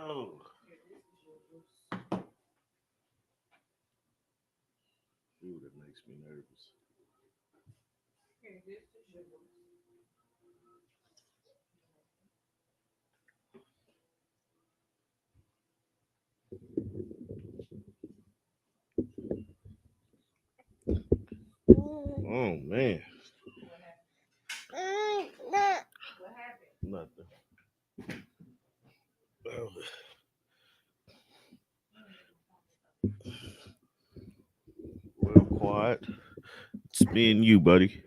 Oh, ooh, that makes me nervous. Oh man, nothing. Oh, well, quiet. It's me and you, buddy.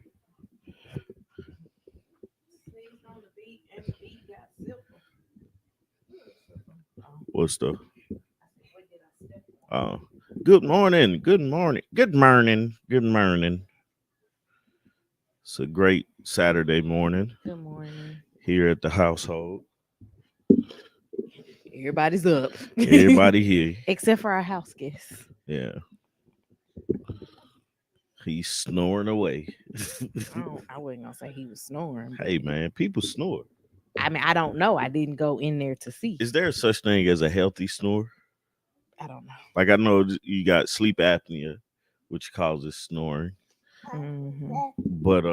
What's the? Uh, good morning. Good morning. Good morning. Good morning. It's a great Saturday morning Good morning. here at the household. Everybody's up. Everybody here. Except for our house guests. Yeah, he's snoring away. I wasn't gonna say he was snoring, but Hey man, people snore. I mean I don't know. I didn't go in there to see. Is there such thing as a healthy snore? I don't know. Like I know you got sleep apnea, which causes snoring, Hmm. but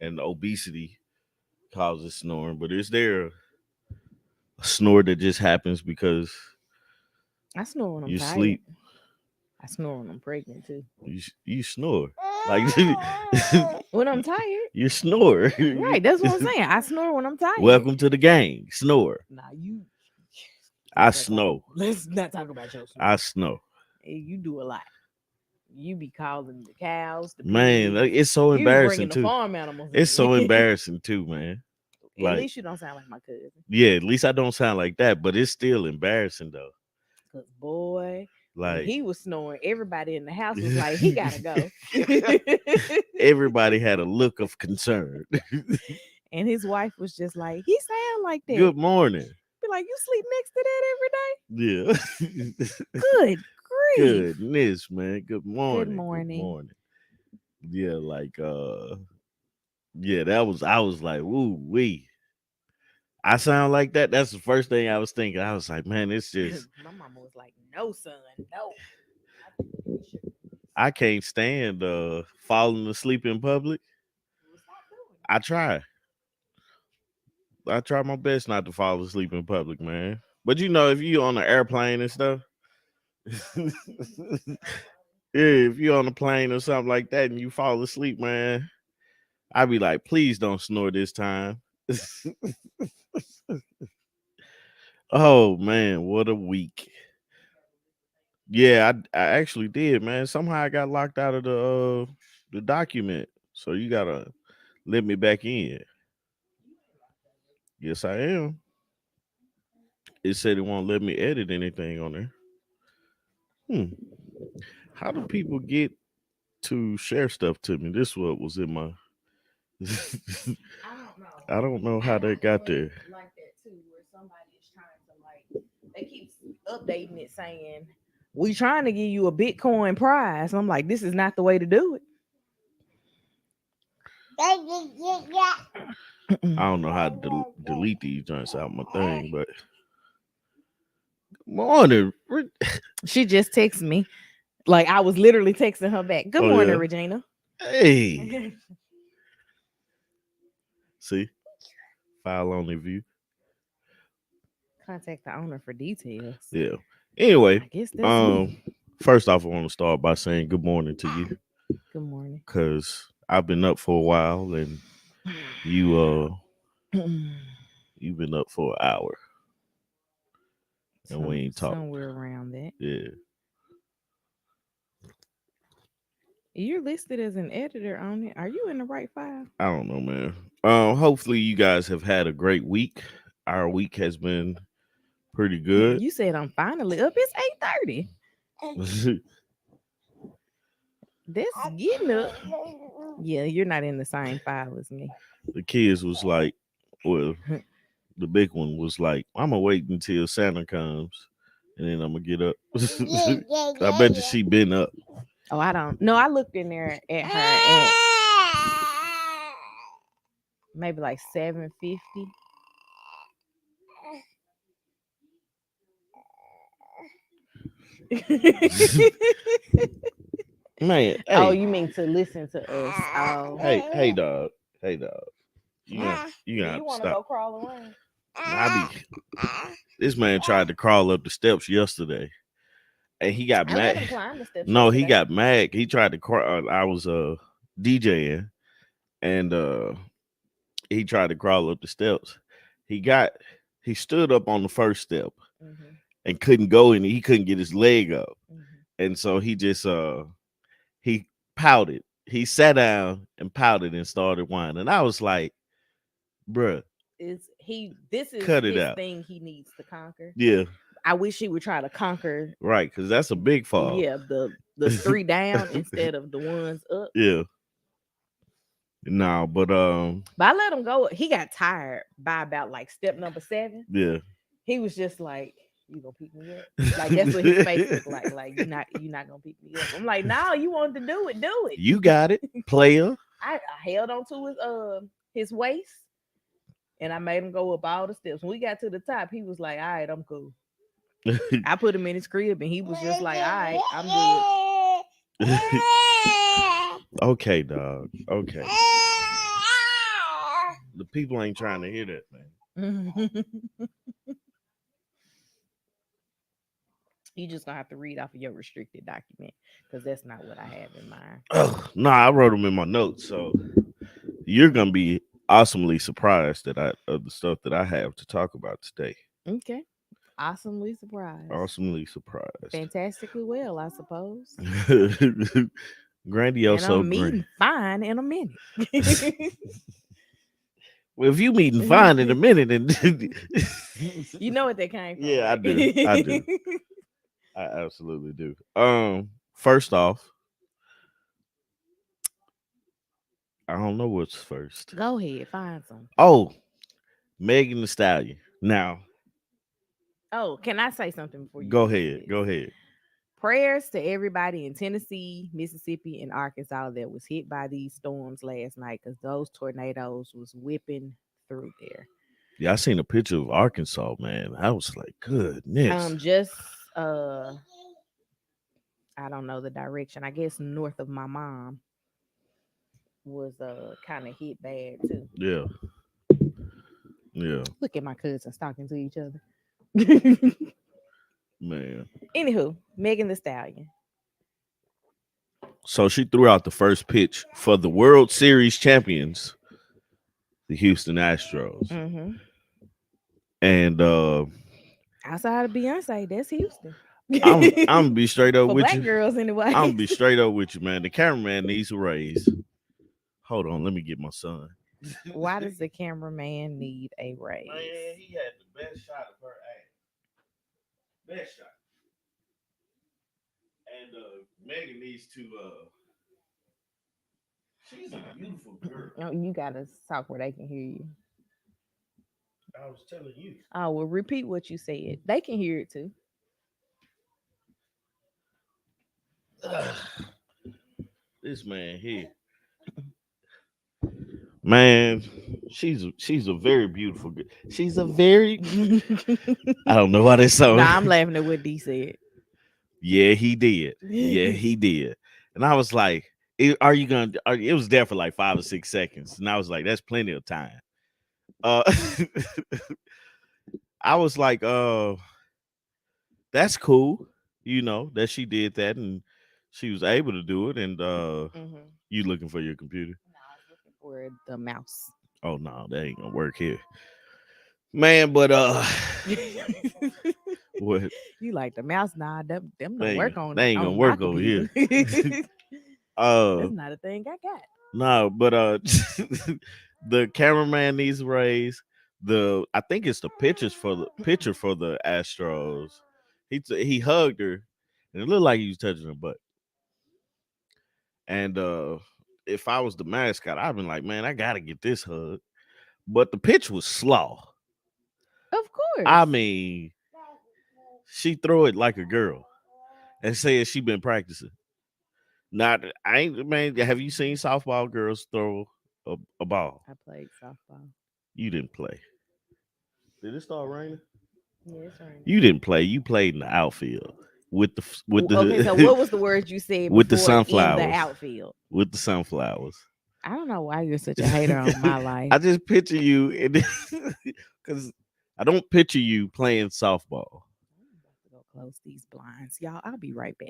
and obesity causes snoring. But is there a snore that just happens because I snore when I'm you tired. sleep? I snore when I'm pregnant too. You snore like When I'm tired. you snore. Right, that's what I'm saying. I snore when I'm tired. Welcome to the gang. Snore. Nah, you I snow. let's not talk about your snore. I snow. Hey, you do a lot. You be calling the cows, the Man, pigs. like, it's so You be bringing embarrassing the too. farm animals It's so in. embarrassing too, man. At Like, least you don't sound like my cousin. yeah, at least I don't sound like that, but it's still embarrassing though. Cause boy, when Like he was snoring, everybody in the house was like, he gotta go. everybody had a look of concern. And his wife was just like, he sound like that. Good morning. Be like, you sleep next to that Yeah. every day? Good grief. Goodness, man. Good Good morning. Good morning. morning. Yeah, like yeah, that was I was like, woo wee. I sound like that. That's the first thing I was thinking. I was like, man, it's just My mama was like, no, son, no. I can't stand falling asleep in public. Well, stop doing I try. I try my best not to fall asleep in public, man. But you know, if you on the airplane and stuff, yeah, if you on a plane or something like that and you fall asleep, man, I'd be like, please don't snore this time. Oh man, what a week. Yeah, I actually did, man. Somehow I got locked out of the document. So you gotta let me back in. Yes, I am. It said it won't let me edit anything on there. Hmm. How do people get to share stuff to me? This what was in my I don't know. I don't know I how got that got one there. like that too, where somebody is trying to like they keep updating it saying we trying to give you a Bitcoin prize. I'm like, this is not the way to do it. I don't know how to delete these joints out my thing, but morning. She just texted me. Like I was literally texting her back. Good Oh morning, yeah. Regina. Hey. See? File only view. Contact the owner for details. Yeah. Anyway, I guess that's um, me. first off, I want to start by saying good morning to you Good morning. because I've been up for a while and you you've been up for an hour and we ain't talked. Somewhere around that. Yeah. You're listed as an editor on it. Are you in the right file? I don't know, man. Hopefully you guys have had a great week. Our week has been pretty good. You said I'm finally up. It's 8:30. The That's getting up. Yeah, you're not in the same file as me. kids was like, well, the big one was like, I'm gonna wait until Santa comes and then I'm gonna get up. I bet you she been up. Oh, I don't. No, I looked in there at her at maybe like 7:50. Man, Oh, hey, you mean to listen to us? Oh, hey, dog, hey, dog. You do gonna you have to want to go stop. crawl around? I be this man tried to crawl up the steps yesterday, and he got I let him mad. climb the steps No, he yesterday. got mad. He tried to crawl. I was DJing, and he tried to crawl up the steps. He got he stood up on the first step Mm-hmm, and couldn't go, and he couldn't get his leg up, mm-hmm. and so he just he pouted. He sat down and pouted and started whining. I was like, bruh, This is cut it his out. thing he needs to conquer. Yeah, I wish he would try to conquer, right, because that's a big fall. yeah, the three down instead of the ones up. Yeah. No, but But I let him go. He got tired by about like step number 7. yeah. He was just like, "You gonna pick me up?" Like that's what his face looked like. Like you're not gonna pick me up. I'm like, "No, you wanted to do it. Do it." You got it, player. I held on to his waist and I made him go up all the steps. When we got to the top, he was like, "All right, I'm cool." I put him in his crib and he was just like, "All right, I'm Okay, dog. Okay. The people ain't trying to hear that, man. good." You just gonna have to read off of your restricted document because that's not what I have in mind. Nah, I wrote them in my notes, so you're gonna be awesomely surprised that I of the stuff that I have to talk about today. Okay. Awesomely surprised. Awesomely surprised. Fantastically well, I suppose. And Grandioso I'm grand. meeting fine in a minute. Well, if you meeting fine in a minute, and You know what they came from. yeah, I right? do. I do. I absolutely do. First off, I don't know what's first. Go ahead, find some. Oh, Megan the Stallion. Now, Oh, can I say something before you go get into ahead. this? Go ahead. Prayers to everybody in Tennessee, Mississippi, and Arkansas that was hit by these storms last night because those tornadoes was whipping through there. Yeah, I seen a picture of Arkansas, man. I was like, goodness. Just I don't know the direction. I guess north of my mom was kind of hit bad too. Yeah. Yeah, Look at my cousins talking to each other. man. Anywho, Megan the Stallion. So she threw out the first pitch for the World Series champions, the Houston Astros. Mm-hmm. And Outside of Beyonce, that's Houston. I'm gonna be straight up For with black you. girls anyway. I'm gonna be straight up with you, man. The cameraman needs a raise. Hold on, let me get my son. Why does the cameraman need a raise? Man, he had the best shot of her ass. Best shot. And Megan needs to she's a beautiful girl. Oh, you gotta talk where they can hear you. I was telling you. Oh, well, repeat what you said. They can hear it too. This man here. Man, she's a very beautiful girl. She's a very I don't know why that's so. Nah, I'm laughing at what D said. Yeah, he did. Yeah, he did. And I was like, are you gonna it was there for like 5 or 6 seconds. And I was like, that's plenty of time. I was like, that's cool, that she did that and she was able to do it. And Mm-hmm. you looking for your computer? No, I was looking for the mouse. Oh no, that ain't gonna work here. Man, but what You like the mouse? Nah, them don't they work on. they ain't gonna on work my over here. computer. Uh That's not a thing I got. no, but the cameraman needs a raise. I think it's the picture for the Astros. He hugged her and it looked like he was touching her butt. And if I was the mascot, I'd been like, man, I gotta get this hug. But the pitch was slow. Of course. I mean, she threw it like a girl and said she been practicing. Not, I ain't, man. Have you seen softball girls throw a ball? I played softball. You didn't play. Did it start raining? Yeah, it's raining. You didn't play. You played in the outfield. with Okay, so what was the word you said with the before in the sunflowers. outfield? With the sunflowers. I don't know why you're such a hater on my life. I just picture you because I don't picture you playing softball. I'm about to go close these blinds, y'all. I'll be right back.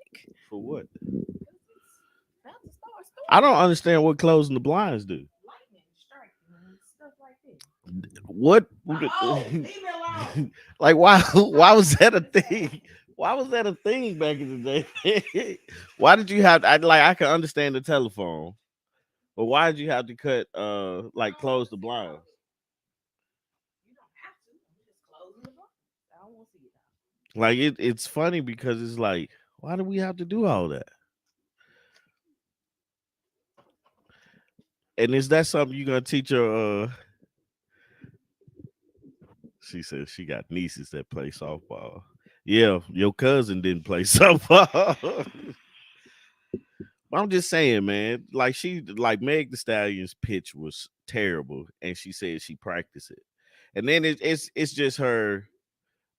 For what? About to start I storming. don't understand what closing the blinds do. Lightning striking and stuff like this. What? Oh, leave me alone. Like why was that a thing? Why was that a thing back in the day? Why did you have I can understand the telephone, but why did you have to cut like close the blinds? You don't have to. I'm just closing the blinds. I don't want to see it. Like it's funny because it's like, why do we have to do all that? And is that something you're gonna teach her? She says she got nieces that play softball. Yeah, your cousin didn't play softball. I'm just saying, man. Like Meg the Stallion's pitch was terrible, and she said she practiced it. And then it's just her.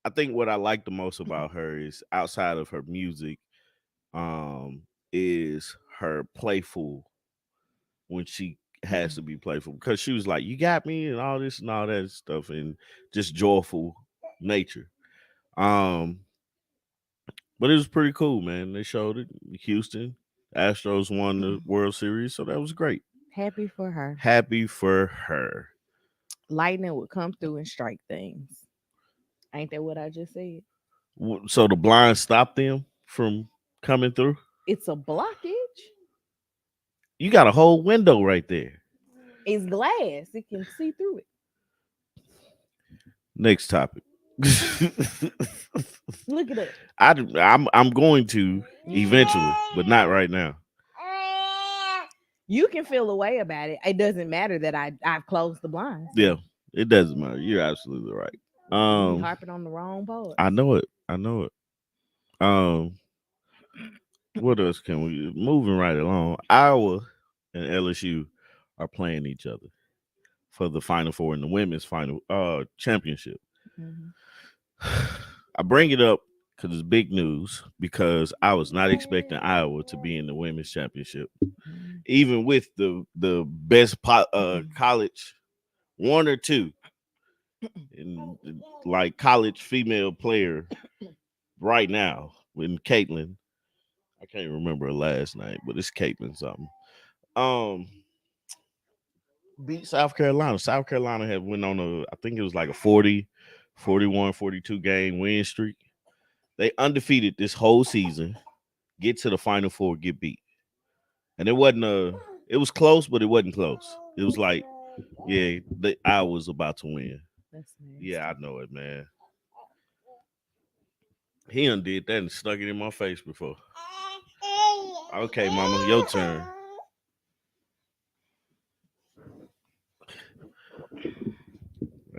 I think what I like the most about her is outside of her music, um, is her playful when she has to be playful because she was like, "You got me," and all this and all that stuff, and just joyful nature. Um, but it was pretty cool, man. They showed it. Houston Astros won the World Series, so that was great. Happy for her. Happy for her. Lightning would come through and strike things. Ain't that what I just said? So the blinds stopped them from coming through. It's a blockage. You got a whole window right there. It's glass. It can see through it. Next topic. Look at it. I'm going to eventually, but not right now. You can feel a way about it. It doesn't matter that I've closed the blinds. Yeah, it doesn't matter. You're absolutely right. You harping on the wrong part. I know it. I know it. What else can we moving right along? Iowa and LSU are playing each other for the Final Four in the women's final championship. Mhm. I bring it up because it's big news because I was not expecting Iowa to be in the women's championship, even with the best college, one or two, in like college female player right now with Caitlin. I can't remember her last name, but it's Caitlin something. Beat South Carolina. South Carolina had went on I think it was like a 40, 41, 42 game win streak. They undefeated this whole season, get to the Final Four, get beat. And it was close, but it wasn't close. It was like, yeah, I was about to win. That's nasty. Yeah, I know it, man. He undid that and stuck it in my face before. Okay, mama, your turn.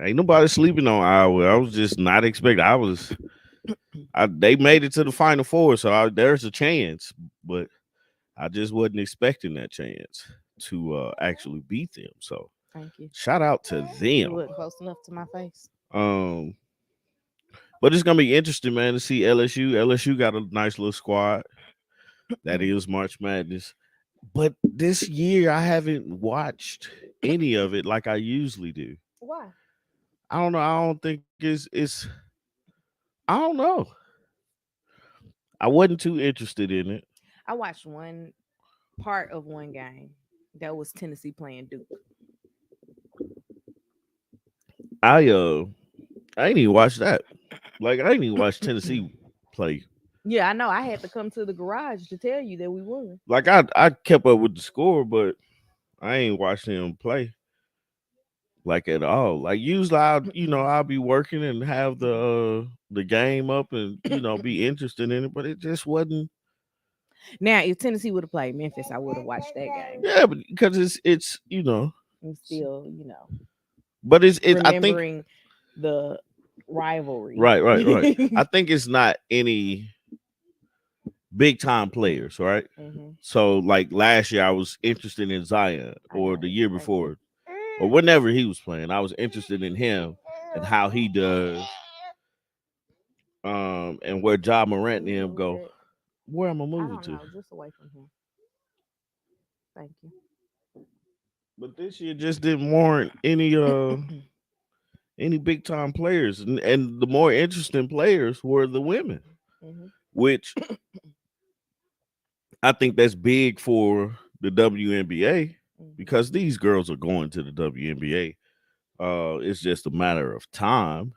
Ain't nobody sleeping on Iowa. I was just not expecting. They made it to the Final Four, so there's a chance, but I just wasn't expecting that chance to actually beat them. So Thank you. shout out to You them. wasn't close enough to my face. But it's gonna be interesting, man, to see LSU. LSU got a nice little squad. That is March Madness. But this year I haven't watched any of it like I usually do. Why? I don't know. I don't think it's I don't know. I wasn't too interested in it. I watched one part of one game. That was Tennessee playing Duke. I ain't even watched that. Like I ain't even watched Tennessee play. Yeah, I know. I had to come to the garage to tell you that we won. Like I kept up with the score, but I ain't watched them play like at all. Like usually I'll be working and have the game up and be interested in it, but it just wasn't. Now, if Tennessee would have played Memphis, I would have watched that game. Yeah, but because it's And still, but it's I think remembering the rivalry. right. I think it's not any big time players, right? Mhm. So like last year I was interested in Zion, or the year before, or whenever he was playing, I was interested in him and how he does. And where Ja Morant and Can you them move go. that? Where am I I moving don't to? know, just away from him. Thank you. But this year just didn't warrant any big time players, and the more interesting players were the women, Mm-hmm. which I think that's big for the WNBA Mm-hmm. because these girls are going to the WNBA. It's just a matter of time.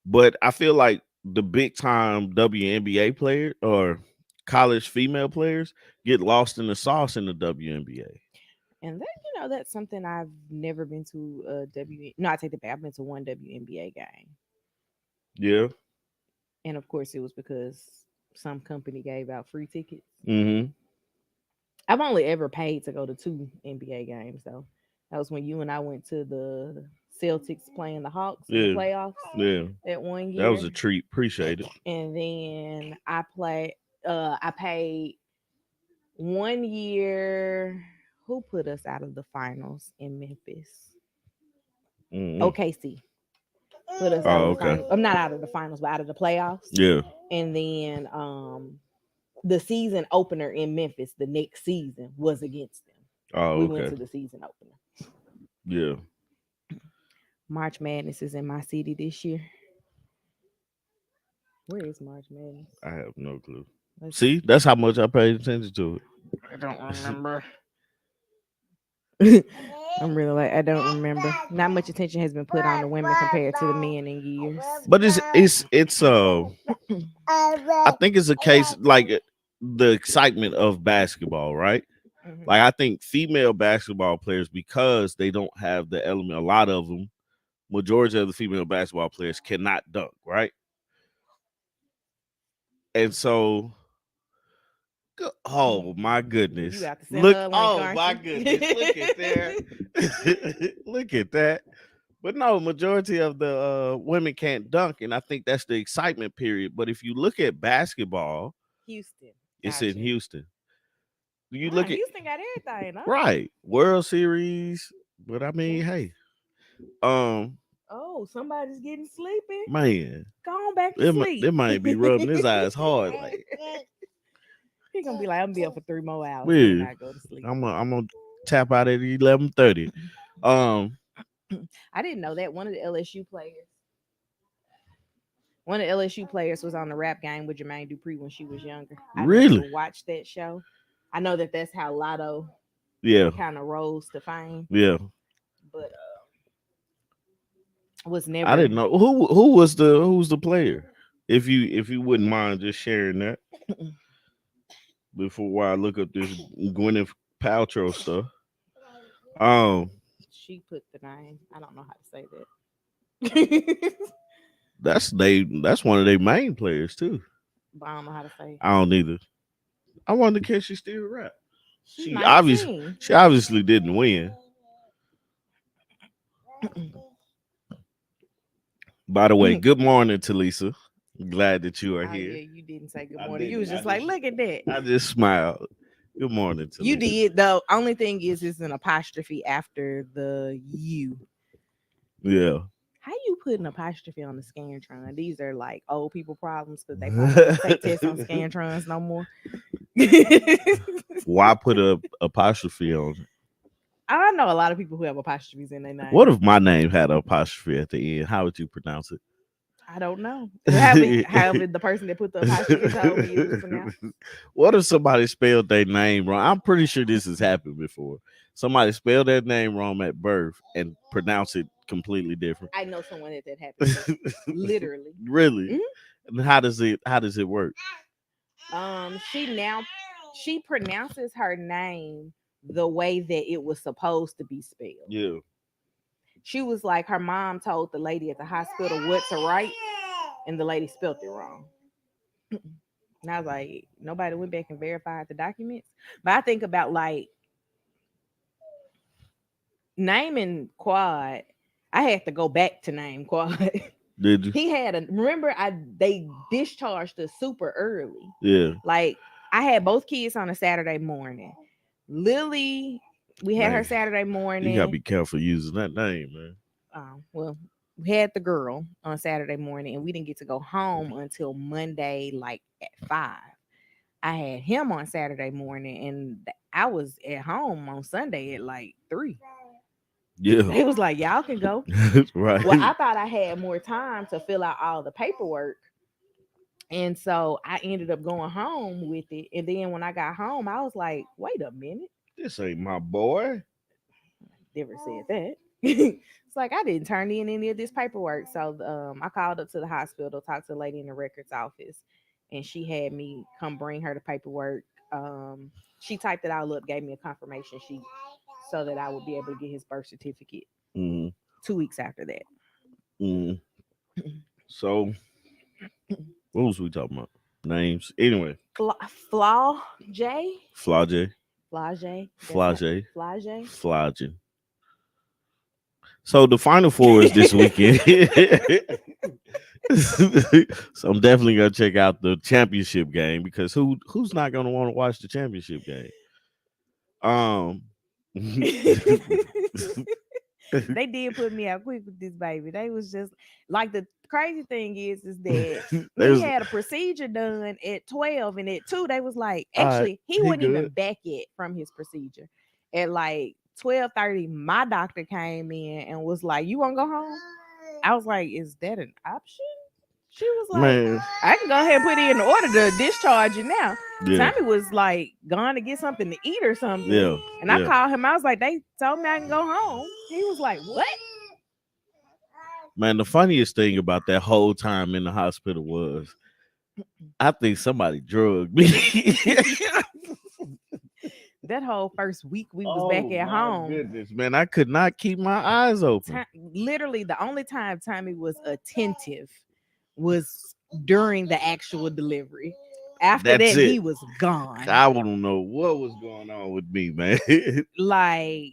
But I feel like the big time WNBA player or college female players get lost in the sauce in the WNBA. And that, that's something I've never been to a No, I take it back. I've been to one WNBA game, Yeah. and of course, it was because some company gave out free tickets. Mm-hmm. I've only ever paid to go to two NBA games though. That was when you and I went to the Celtics playing the Hawks in the Yeah. playoffs Yeah. that one That was year, a treat. Appreciate it. and then I paid 1 year. Who put us out of the finals in Memphis? Mm-hmm. OKC put us out of Oh, the okay. finals. I'm not out of the finals, but out of the playoffs. Yeah. And then the season opener in Memphis, the next season was against them. Oh, We went okay. to the season opener. Yeah. March Madness is in my city this year. Where is March Madness? I have no clue. Let's, See, that's how much I paid attention to I don't remember. I'm really like I don't remember. Not much attention has been put on the women compared to the men in years. But it's I think it's a case like the excitement of basketball, right? Mhm. Like I think female basketball players, because they don't have the element, a lot of them, majority of the female basketball players cannot dunk, right? And so oh my You goodness. got to send Look, her a link, oh aren't my you? goodness. Look at there. Look at that. But no, majority of the women can't dunk, and I think that's the excitement period. But if you look at basketball, Houston. it's in Gotcha. Houston. You look at Houston got everything, huh? right World Series, but I mean, hey, um, Oh, somebody's getting sleepy. man, Go on back to sleep. it might be rubbing his eyes hard. Like, He gonna be like, I'm gonna be up for 3 more hours and man, I go to sleep. I'm gonna tap out at 11:30. Um, I didn't know that one of the LSU players was on the rap game with Jermaine Dupri when she was younger. I really, never watched that show. I know that that's how Lotto yeah, kind of rose to fame, yeah. but was I never. didn't know who's the player. If you wouldn't mind just sharing that before I look up this Gwyneth Paltrow stuff. Um, She put the name. I don't know how to say that. that's one of their main players too. But I don't know how to say. I don't either. I wonder can she still rap? She She might obviously sing. she obviously didn't win. By the way, good morning, Talisa. Glad that you are Oh here. yeah, you didn't say good I morning. You didn't. was just like, look at that. I just smiled. Good morning, Talisa. You did. The only thing is, it's an apostrophe after the U. Yeah. How you put an apostrophe on the Scantron? These are like old people problems because they probably don't take tests on Scantrons no more. Why put a apostrophe on it? I know a lot of people who have apostrophes in their name. What if my name had an apostrophe at the end? How would you pronounce it? I don't know. However, the person that put the apostrophe told me it was pronounced. What if somebody spelled their name wrong? I'm pretty sure this has happened before. Somebody spelled their name wrong at birth and pronounce it completely different. I know someone that happened to. Literally. Really? Mhm. And how does it work? She pronounces her name the way that it was supposed to be spelled. Yeah. She was like, her mom told the lady at the hospital what to write, and the lady spelled it wrong. And I was like, nobody went back and verified the documents. But I think about like naming Quad. I had to go back to name Quad. Did you? He had they discharged us super early. Yeah. Like I had both kids on a Saturday morning. Lily, we had her Man, Saturday morning. You gotta be careful using that name, man. Well, We had the girl on Saturday morning, and we didn't get to go home until Monday, like at 5. I had him on Saturday morning, and I was at home on Sunday at like 3. Yeah. They was like, y'all can go. Right. Well, I thought I had more time to fill out all the paperwork. And so I ended up going home with it. And then when I got home, I was like, wait a minute. This ain't my boy. Never said that. It's like I didn't turn in any of this paperwork. So I called up to the hospital, talked to the lady in the records office, and she had me come bring her the paperwork. She typed it all up, gave me a confirmation sheet so that I would be able to get his birth certificate Mm-hmm. 2 weeks after that. Mm-hmm. So, what was we talking about? Names. Anyway, Flaw J. Flage. Flage. Flage. Flage. Flage. So the Final Four is this weekend. So I'm definitely gonna check out the championship game because who's not gonna want to watch the championship game? They did put me out quick with this baby. They was just like, the crazy thing is that he had a procedure done at 12, and at 2 they was like, actually he wasn't even back yet from his procedure. At like 12:30, my doctor came in and was like, you want to go home? I was like, is that an option? She was like, man, I can go ahead and put in the order to discharge you now. Yeah. Tommy was like gone to get something to eat or something. Yeah. And I called him. I was like, they told me I can go home. He was like, what? Man, the funniest thing about that whole time in the hospital was I think somebody drugged me. That whole first week we was back at home. Goodness, man, I could not keep my eyes open. Literally, the only time Tommy was attentive was during the actual delivery. After that, he was gone. I don't know what was going on with me, man. Like,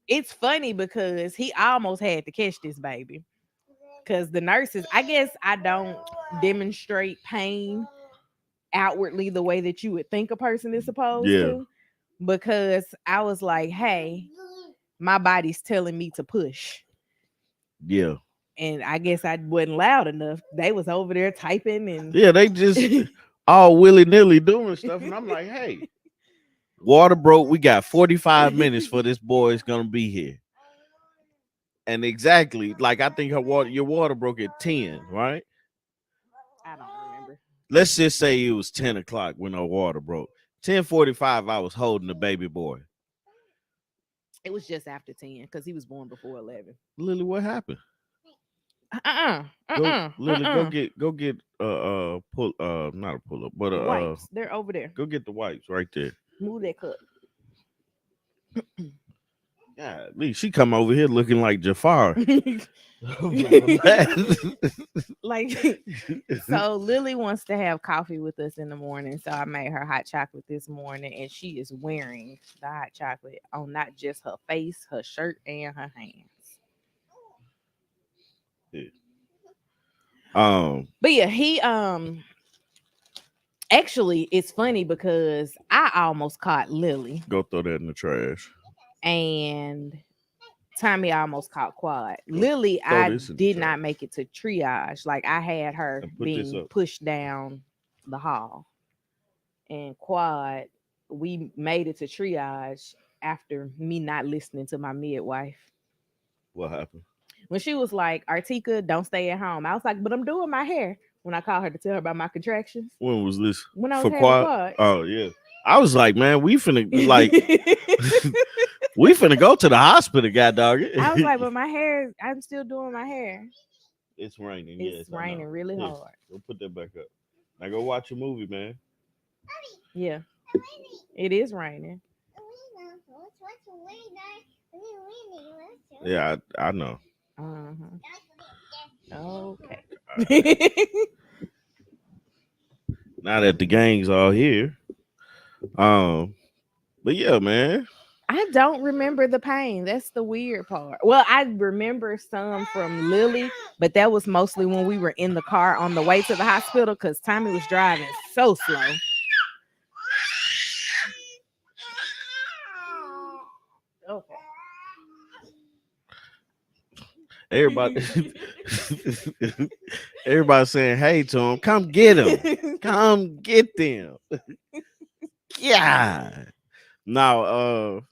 it's funny because he almost had to catch this baby. Because the nurses, I guess I don't demonstrate pain outwardly the way that you would think a person is supposed to. Because I was like, hey, my body's telling me to push. Yeah. And I guess I wasn't loud enough. They was over there typing and they just all willy-nilly doing stuff. And I'm like, hey, water broke. We got 45 minutes for this boy is gonna be here. And exactly, like I think your water broke at 10, right? I don't remember. Let's just say it was 10 o'clock when our water broke. 10:45, I was holding the baby boy. It was just after 10 because he was born before 11. Lily, what happened? Lily, go get pull not a pull up, but wipes. They're over there. Go get the wipes right there. Move that cup. Yeah, she come over here looking like Jafar. Like, so Lily wants to have coffee with us in the morning, so I made her hot chocolate this morning, and she is wearing the hot chocolate on not just her face, her shirt, and her hands. Yeah. But yeah, he actually, it's funny because I almost caught Lily. Go throw that in the trash. And Tommy almost caught Quad. Lily, I did not make it to triage. Like, I had her being pushed down the hall. And Quad, we made it to triage after me not listening to my midwife. What happened? When she was like, Artika, don't stay at home. I was like, but I'm doing my hair. When I called her to tell her about my contractions. When was this? When I was having Quad. Oh, yeah. I was like, man, we finna, like... We finna go to the hospital, god dog. I was like, but my hair, I'm still doing my hair. It's raining. It's raining really hard. Go put that back up. Now go watch a movie, man. Yeah. It is raining. Yeah, I know. Okay. Now that the gang's all here. But yeah, man. I don't remember the pain. That's the weird part. Well, I remember some from Lily, but that was mostly when we were in the car on the way to the hospital because Tommy was driving so slow. Okay. Everybody, everybody saying hey to him. Come get him. Come get them. Yeah. Now,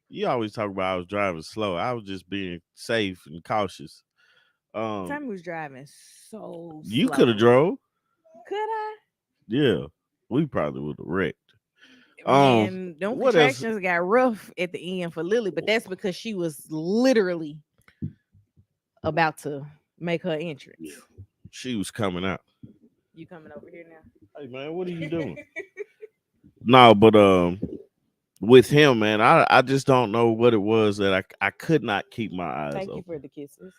you always talk about I was driving slow. I was just being safe and cautious. Tommy was driving so You could have slow. drove. Could I? Yeah, we probably would have wrecked. Man, them What else? contractions got rough at the end for Lily, but that's because she was literally about to make her entrance. Yeah. She was coming out. You coming over here now? Hey man, what are you doing? No, but with him, man, I just don't know what it was that I could not keep my eyes Thank open. you for the kisses.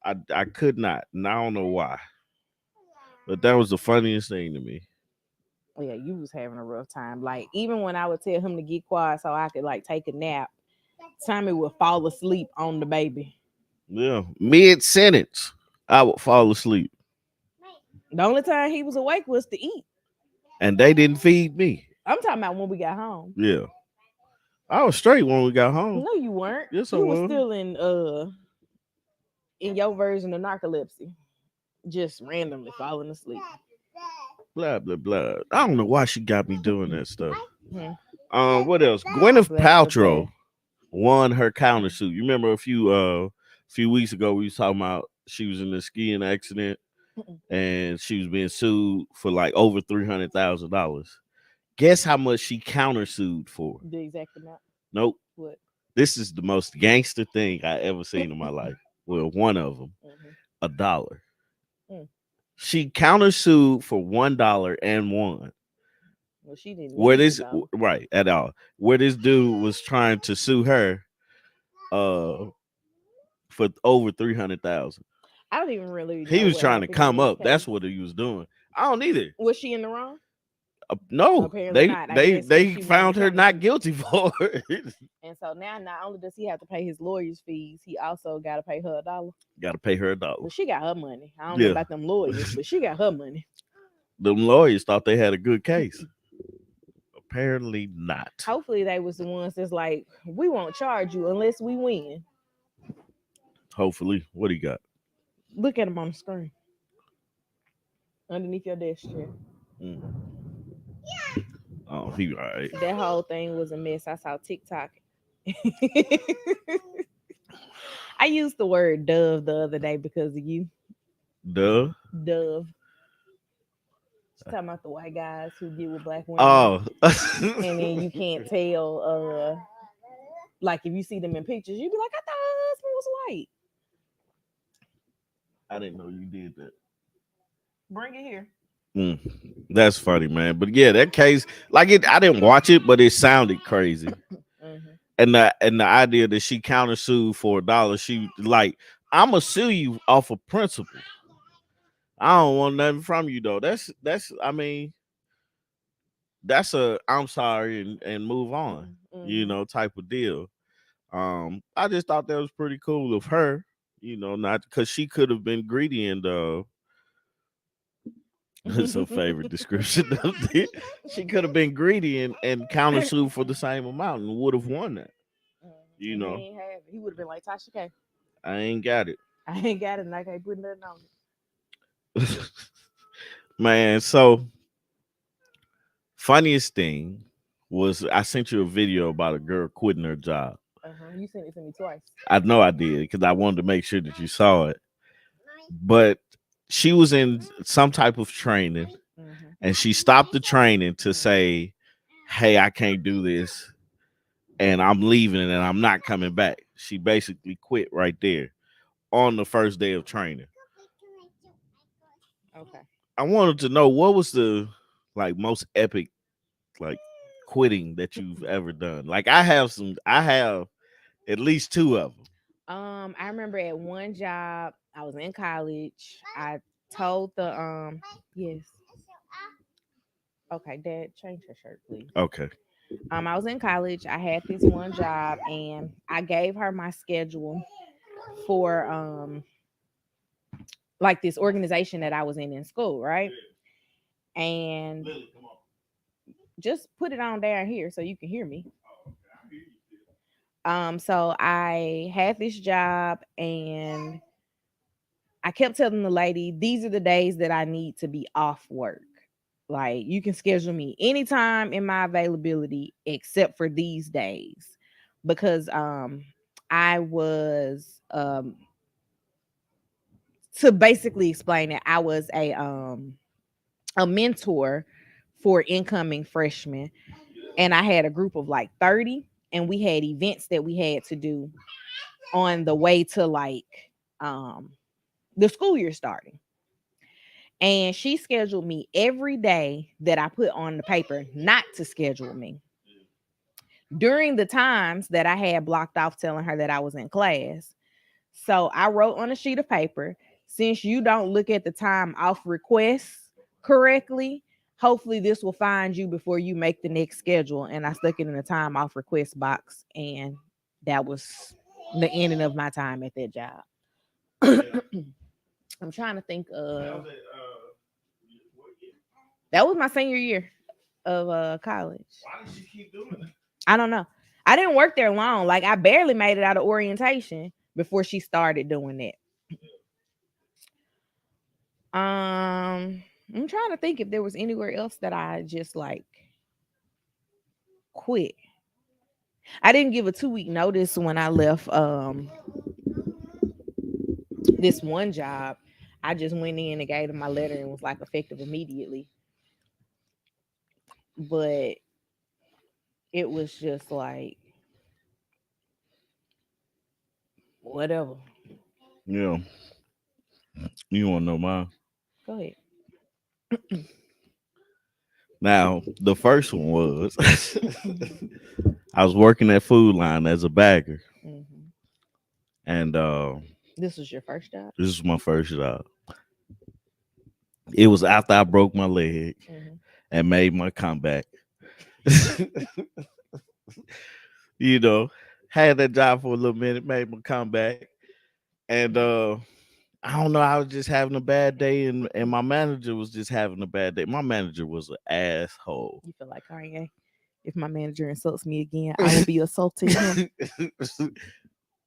I could not, and I don't know why. But that was the funniest thing to me. Yeah, you was having a rough time. Like even when I would tell him to get quiet so I could like take a nap, Tommy would fall asleep on the baby. Yeah, mid sentence, I would fall asleep, The only time he was awake was to eat. and they didn't feed me. I'm talking about when we got home. Yeah, I was straight when we got home. No, you weren't. Yes, I You were was. still in your version of narcolepsy, just randomly falling asleep. Blah blah blah. I don't know why she got me doing that stuff. Hmm. What else? Gwyneth Blah, blah, Paltrow blah. won her countersuit. You remember a few weeks ago we was talking about she was in a skiing accident and she was being sued for like over $300,000. Guess how much she countersued for? The exact amount. Nope. What? This is the most gangster thing I ever seen in my life. Well, one of them, $1. Mm. She countersued for $1 and won. Well, she didn't. Where need this it, though. right at all? Where this dude was trying to sue her, for over 300,000. I don't even really. He know was what trying to happened come in that up. That's case. what he was doing. I don't either. Was she in the wrong? No, Apparently not. I they guess 'cause they she found won her the not countersuit. guilty for it. And so now, not only does he have to pay his lawyer's fees, he also got to pay her $1. Got to pay her $1. Well, she got her money. I don't know Yeah, about them lawyers, but she got her money. them lawyers thought they had a good case. Apparently not. Hopefully, they was the ones that's like, we won't charge you unless we win. Hopefully, what he got? Look at him on the screen underneath your desk chair. Mm. Oh, he all right. That whole thing was a mess. I saw TikTok. I used the word dove the other day because of you. Duh. Dove. She's talking about the white guys who get with black women. Oh. And then you can't tell, like if you see them in pictures, you'd be like, I thought her husband was white. I didn't know you did that. Bring it here. That's funny, man. But yeah, that case, like it, I didn't watch it, but it sounded crazy. Mm-hmm. And the idea that she countersued for $1, she like, I'ma sue you off of principle. I don't want nothing from you though. That's I mean, that's a I'm sorry and move on, Mm-hmm. type of deal. I just thought that was pretty cool of her, not because she could have been greedy and it's her favorite description of it. She could have been greedy and countersued for the same amount and would have won that. You And know, he ain't have it. He would have been like, Tasha K, I ain't got it. I ain't got it and I can't put nothing on it. Man, so funniest thing was I sent you a video about a girl quitting her job. You sent it to me twice. I know I did because I wanted to make sure that you saw it. But she was in some type of training and she stopped the training to say, hey, I can't do this and I'm leaving and I'm not coming back. She basically quit right there on the first day of training. Okay. I wanted to know what was the most epic quitting that you've ever done. Like I have at least two of them. I remember at one job, I was in college. I told the yes. Okay, Dad, change your shirt, please. Okay. I was in college. I had this one job and I gave her my schedule for like this organization that I was in school, right? And just put it on down here so you can hear me. So I had this job and I kept telling the lady, these are the days that I need to be off work. Like, you can schedule me anytime in my availability except for these days. Because I was to basically explain it, I was a mentor for incoming freshmen, and I had a group of like 30, and we had events that we had to do on the way to like um the school year starting. And she scheduled me every day that I put on the paper not to schedule me. During the times that I had blocked off telling her that I was in class. So I wrote on a sheet of paper, since you don't look at the time off requests correctly, hopefully this will find you before you make the next schedule. And I stuck it in the time off request box. And that was the ending of my time at that job. I'm trying to think of that was my senior year of college. Why did she keep doing it? I don't know. I didn't work there long. Like, I barely made it out of orientation before she started doing that. I'm trying to think if there was anywhere else that I just like quit. I didn't give a 2-week notice when I left this one job. I just went in and gave them my letter and was like effective immediately. But it was just like whatever. Yeah. You want to know mine? Go ahead. Now, the first one was I was working at Food Line as a bagger. Mhm. And This was your first job? this is my first job. It was after I broke my leg Mhm. and made my comeback. You know, had that job for a little minute, made my comeback. And I don't know, I was just having a bad day, and my manager was just having a bad day. My manager was an asshole. You feel like Kanye? If my manager insults me again, I will be assaulting him.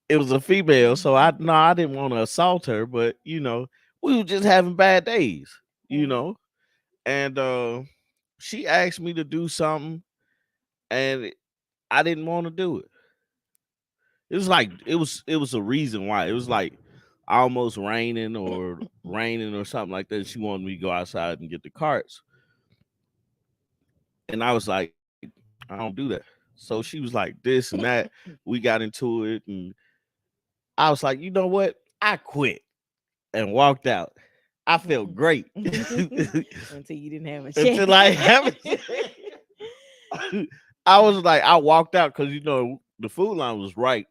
It was a female, so I didn't want to assault her, but we were just having bad days, you know. And she asked me to do something, and I didn't want to do it. It was like it was a reason why. It was like almost raining or something like that. She wanted me to go outside and get the carts, and I was like, I don't do that. So she was like this and that. We got into it, and I was like, you know what? I quit and walked out. I felt great Until you didn't have a check. until I haven't. I was like, I walked out because the food line was right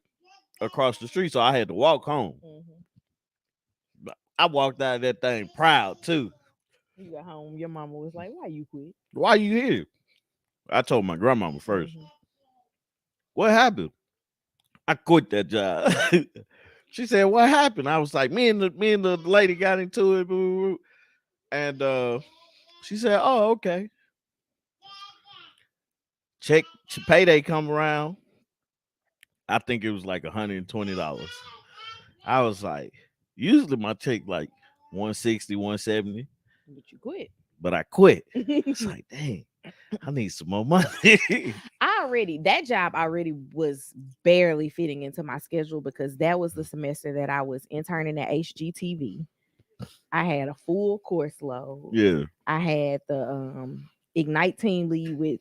across the street, so I had to walk home. Mhm. I walked out of that thing proud too. You got home, your mama was like, "Why you quit?" Why you here? I told my grandmama first. Mhm. What happened? I quit that job. She said, "What happened?" I was like, "Me and the lady got into it, boo, boo, boo." And she said, "Oh, okay." Check payday come around. I think it was like $120. I was like, usually my check like 160, 170, But you quit. but I quit. It's like, dang, I need some more money. That job already was barely fitting into my schedule because that was the semester that I was interning at HGTV. I had a full course load. Yeah, I had the Ignite team lead with,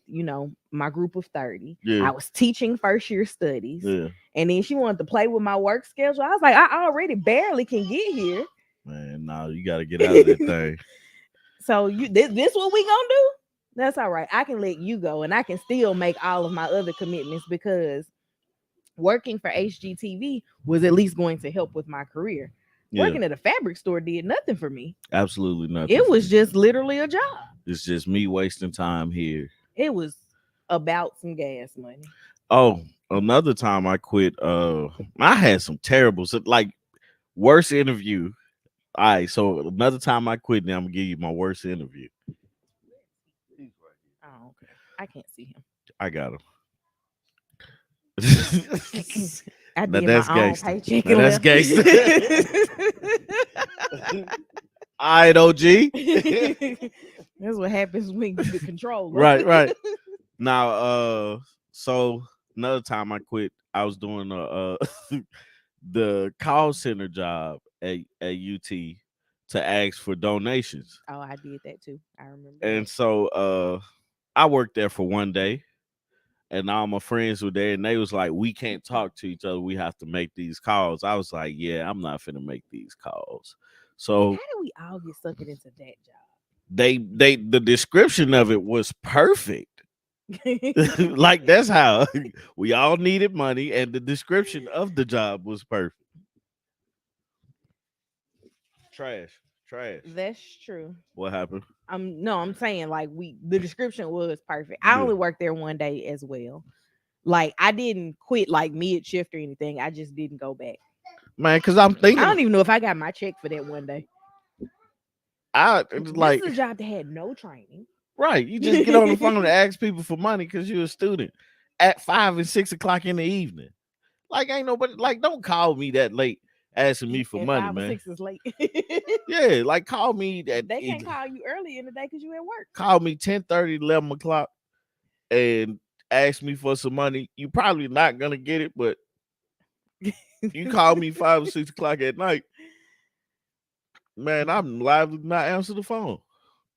my group of 30. yeah, I was teaching first year studies. yeah. And then she wanted to play with my work schedule. I was like, I already barely can get here. Man, now you got to get out of that thing. So this what we gonna do? That's all right. I can let you go and I can still make all of my other commitments because working for HGTV was at least going to help with my career. Yeah, Working at a fabric store did nothing for me. absolutely nothing. It was just literally a job. It's just me wasting time here. It was about some gas money. Oh, another time I quit. I had some terrible, like worst interview. All right, so another time I quit, now I'm gonna give you my worst interview. Oh, okay. I can't see him. I got him. I Now did that's my own gangster. paycheck Now and that's left. gangster. All right, OG. That's what happens when you the controller. Right, right. Now, so another time I quit, I was doing the call center job at UT to ask for donations. Oh, I did that too. I remember And that. so I worked there for one day and all my friends were there and they was like, we can't talk to each other. We have to make these calls. I was like, yeah, I'm not finna make these calls. How So do we all get suckered into that they the description of it was perfect. job? Like that's how we all needed money and the description of the job was perfect. Trash. Trash. That's true. What happened? No, I'm saying like the description was perfect. I Yeah. only worked there one day as well. Like I didn't quit like mid shift or anything. I just didn't go back. Man, because I'm I thinking don't even know if I got my check for that one day. it's This like is a job that had no training. right. You just get on the phone and ask people for money because you're a student at 5 and 6 o'clock in the evening. Like ain't nobody like don't call me that late asking me for And money, 5 or man. 6 is late. Yeah, like call me at They can't call you early in the day because you at work. call me 10:30, 11 o'clock and ask me for some money. You probably not gonna get it, but you call me 5 or 6 o'clock at night, man, I'm liable to not answer the phone.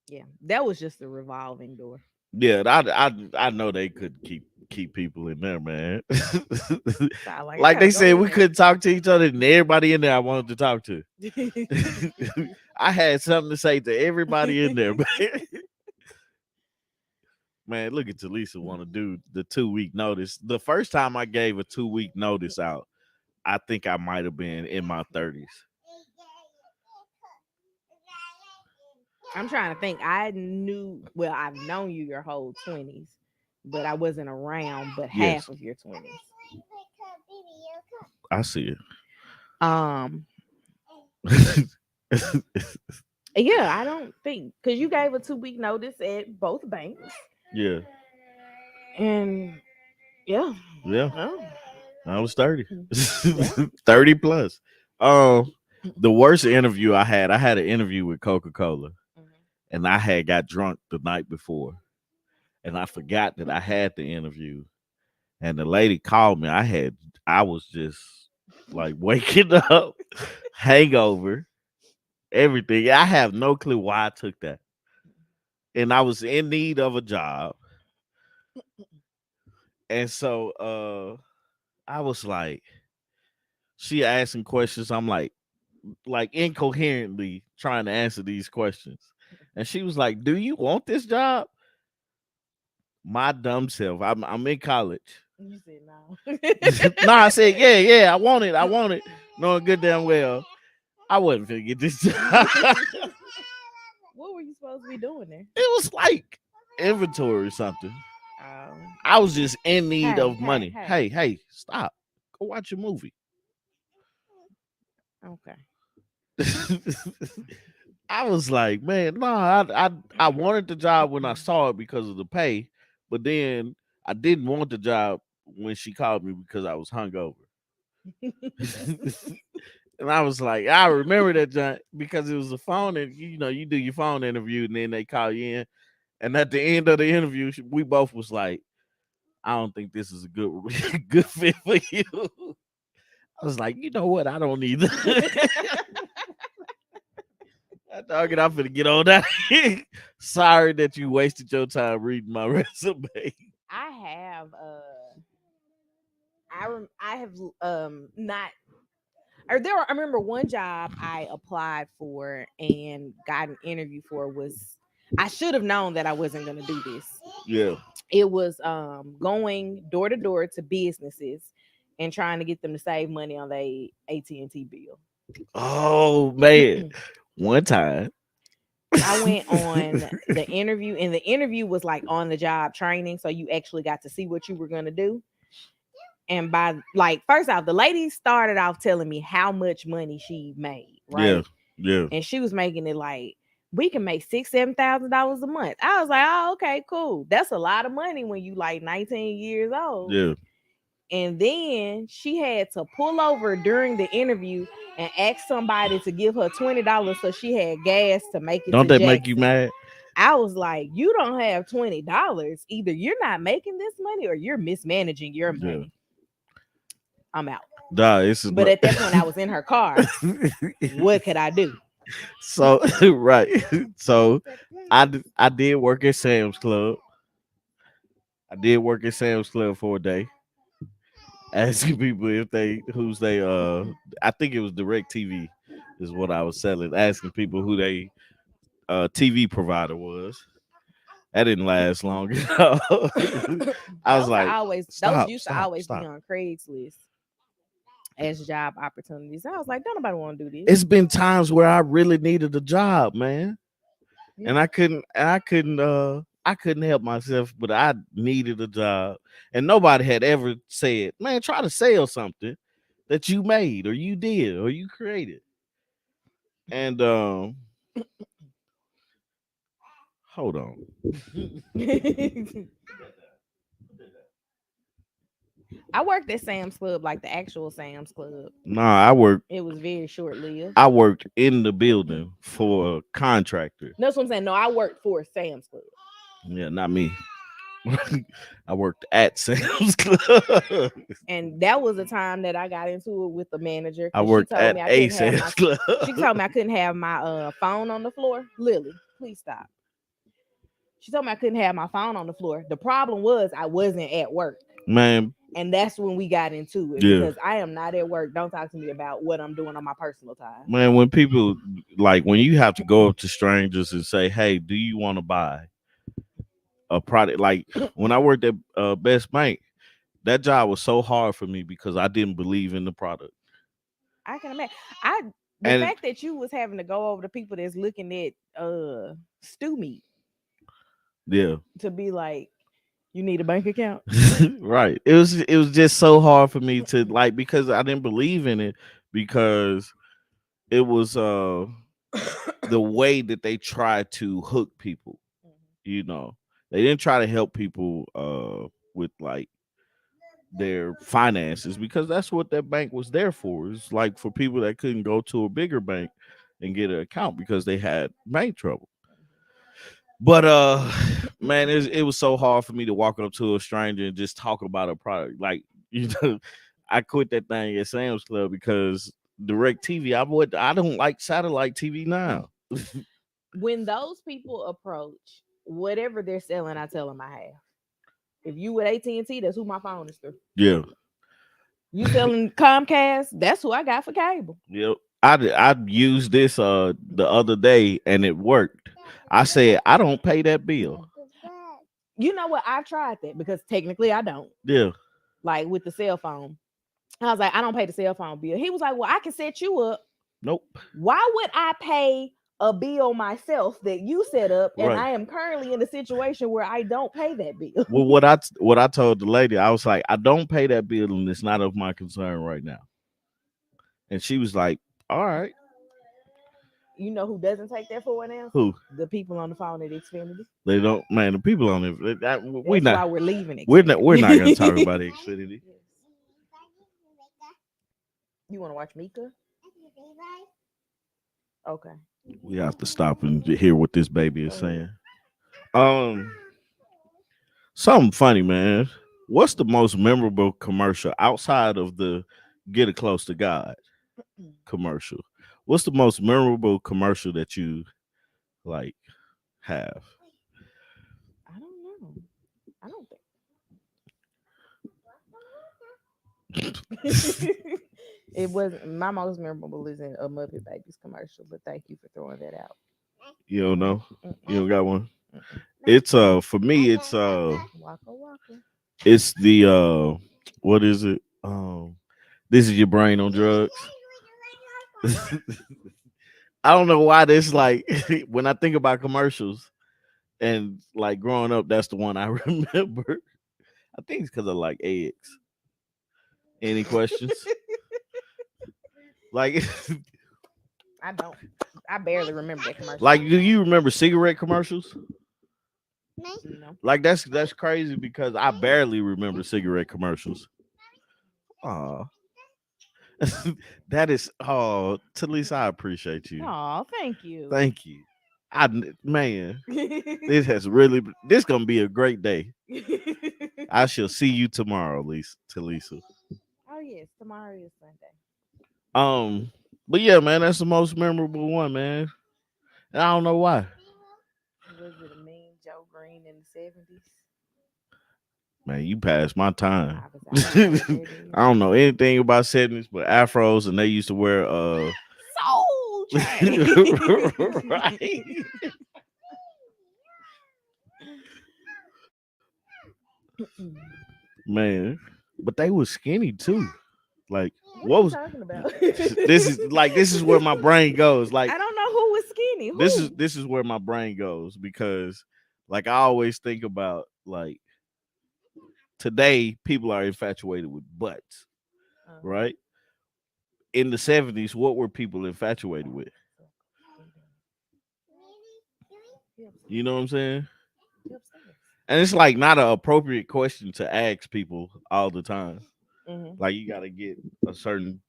Yeah, that was just a revolving door. Yeah, I know they could keep people in there, man. So I Like gotta they go said, in we there. couldn't talk to each other, and everybody in there I wanted to talk to. I had something to say to everybody in there, man. Man, look at Talisa want to do the 2 week notice. The first time I gave a 2 week notice out, I think I might have been in my 30s. I'm trying to think. I've known you your whole 20s, but I wasn't around but Yes, half of your 20s. I see Um, it. yeah, I don't think because you gave a 2 week notice at both banks, Yeah, and yeah, yeah. oh, I was 30. yeah. 30 plus. The worst interview I had an interview with Coca-Cola and I had got drunk the night before and I forgot that I had the interview and the lady called me. I was just like waking up, hangover, everything. I have no clue why I took that. And I was in need of a job. And so I was like, she asking questions. I'm like incoherently trying to answer these questions. And she was like, "Do you want this job?" My dumb self. I'm in college. You said no. No, I said, yeah, I want it. I want it. Knowing good damn well I wasn't finna get this job. What were you supposed to be doing there? It was like inventory or something. Um, I was just in need Hey, of hey, money. hey. Hey, stop. Go watch a movie. okay. I was like, man, no, I wanted the job when I saw it because of the pay, but then I didn't want the job when she called me because I was hungover. And I was like, I remember that John because it was a phone and you do your phone interview and then they call you in. And at the end of the interview, we both was like, I don't think this is a good good fit for you. I was like, you know what? I don't either. I thought I'm finna get on that. Sorry that you wasted your time reading my resume. I have I have not or there were, I remember one job I applied for and got an interview for was I should have known that I wasn't going to do this. Yeah. It was going door to door to businesses and trying to get them to save money on their AT&T bill. Oh man. One time. I went on the interview and the interview was like on the job training, so you actually got to see what you were going to do. And by like first off, the lady started off telling me how much money she made, right? Yeah. And she was making it like we can make $6,000-$7,000 a month. I was like, oh, okay, cool. That's a lot of money when you like 19 years old. Yeah. And then she had to pull over during the interview and ask somebody to give her $20 so she had gas to make it Don't to that make you Jackson. mad? I was like, you don't have $20. Either you're not making this money or you're mismanaging your Yeah. money. I'm out. Nah, this is But at that point, I was in her car. What could I do? so right. So I did work at Sam's Club. I did work at Sam's Club for a day, asking people if they who's they I think it was Direct TV is what I was selling, asking people who they TV provider was. That didn't last long. I was like, those stop, used to stop, always be stop. on Craigslist as job opportunities. I was like, don't nobody want to do this. It's been times where I really needed a job, man. And I couldn't help myself, but I needed a job. And nobody had ever said, man, try to sell something that you made or you did or you created. And hold on. I worked at Sam's Club, like the actual Sam's Club. Nah, It was very short lived. I worked in the building for a contractor. That's what I'm saying. No, I worked for Sam's Club. Yeah, not me. I worked at Sam's Club. And that was the time that I got into it with the manager. I worked at a Sam's Club. She told me I couldn't have my phone on the floor. Lily, please stop. She told me I couldn't have my phone on the floor. The problem was I wasn't at work. Man. And that's when we got into it. Yeah. Because I am not at work. Don't talk to me about what I'm doing on my personal time. Man, when people like when you have to go up to strangers and say, hey, do you want to buy a product? Like when I worked at Best Bank, that job was so hard for me because I didn't believe in the product. I can imagine. The fact that you was having to go over to people that's looking at stew meat. Yeah. To be like, you need a bank account. Right. It was just so hard for me to like because I didn't believe in it because it was the way that they tried to hook people. You know, they didn't try to help people with like their finances because that's what that bank was there for. It's like for people that couldn't go to a bigger bank and get an account because they had bank trouble. But man, it was so hard for me to walk up to a stranger and just talk about a product. Like, you know, I quit that thing at Sam's Club because Direct TV, I don't like satellite TV now. When those people approach whatever they're selling, I tell them I have. If you with AT&T, that's who my phone is through. Yeah. You selling Comcast, that's who I got for cable. Yep. I used this the other day and it worked. I said I don't pay that bill. You know what? I've tried that because technically I don't. Yeah. Like with the cell phone. I was like, I don't pay the cell phone bill. He was like, well, I can set you up. Nope. Why would I pay a bill myself that you set up? And I am currently in a situation where I don't pay that bill. Well, what I told the lady, I was like, I don't pay that bill and it's not of my concern right now. And she was like, all right. You know who doesn't take that for an answer? Who? The people on the phone at Xfinity. They don't, man. The people on it. That's why we're leaving it. We're not going to talk about Xfinity. You want to watch Mika? Okay. We have to stop and hear what this baby is saying. Something funny, man. What's the most memorable commercial outside of the "Get It Close to God" commercial? What's the most memorable commercial that you like have? I don't know. I don't think it was my most memorable is in a Muppet Babies commercial, but thank you for throwing that out. You don't know? You don't got one? It's for me, it's Waka. it's the what is it? This is your brain on drugs. I don't know why this like when I think about commercials and like growing up, that's the one I remember. I think it's because I like eggs. Any questions? Like I don't. I barely remember that commercial. Like, do you remember cigarette commercials? No. Like that's crazy because I barely remember cigarette commercials. Oh, that is Talisa, I appreciate you. Oh, thank you. Thank you. Man, this gonna be a great day. I shall see you tomorrow, Lisa. Talisa. Oh yes, tomorrow is Sunday. But yeah, man, that's the most memorable one, man. And I don't know why. Was it a mean Joe Green in the 70s? Man, you passed my time. I don't know what that is. I don't know anything about 70s but afros, and they used to wear Soul Train. right. Man. But they was skinny too. Like What what are you was talking about? this is where my brain goes. Like I don't know who was skinny. Who? this is where my brain goes because like I always think about like today people are infatuated with butts, right? In the 70s, what were people infatuated with? You know what I'm saying? And it's like not an appropriate question to ask people all the time. Mhm. Like you gotta get a certain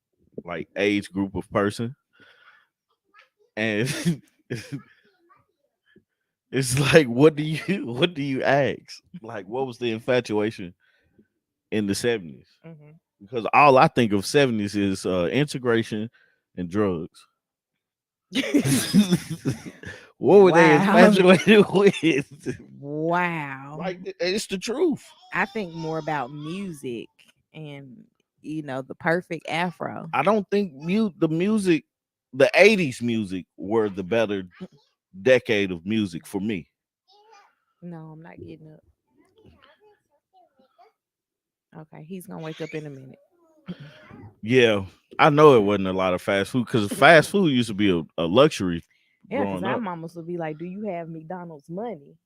like age group of person. And it's like what do you ask? Like what was the infatuation in the 70s? Mhm. Because all I think of 70s is integration and drugs. What were they Wow. infatuated with? Wow. Like it's the truth. I think more about music and the perfect afro. I don't think the music, the 80s music were the better decade of music for me. No, I'm not getting up. Okay, he's gonna wake up in a minute. Yeah, I know it wasn't a lot of fast food because fast food used to be a luxury Yeah, because growing our up. mamas would be like, "Do you have McDonald's money?"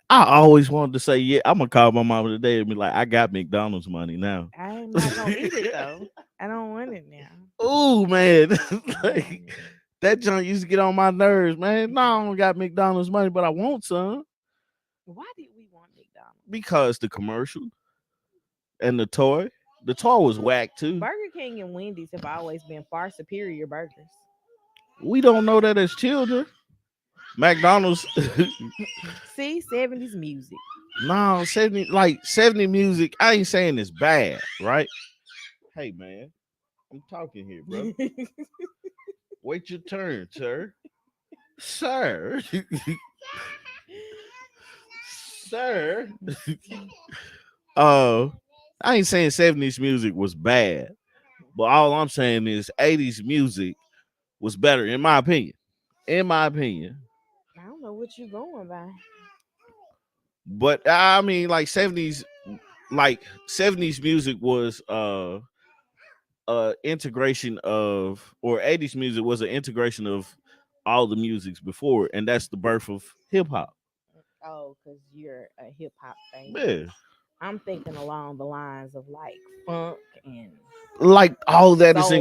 I always wanted to say, yeah, I'm gonna call my mama today and be like, I got McDonald's money now. I'm not gonna eat it though. I don't want it now. Oh man, Mm. like, that junk used to get on my nerves, man. No, I don't got McDonald's money, but I want some Why did we want McDonald's? because the commercial and the toy. The toy was whack too. Burger King and Wendy's have always been far superior burgers. We don't know that as children. McDonald's, See, 70s music. no, 70 music. I ain't saying it's bad, right? Hey man, I'm talking here, bro. Wait your turn, sir. Sir. Sir. uh I ain't saying 70s music was bad, but all I'm saying is 80s music was better, in my opinion. In my opinion. I don't know what you going by. But I mean, like 70s music was integration of, or 80s music was an integration of all the musics before, and that's the birth of hip hop. Oh, because you're a hip hop fan. Yeah. I'm thinking along the lines of like funk and Like all that is soul.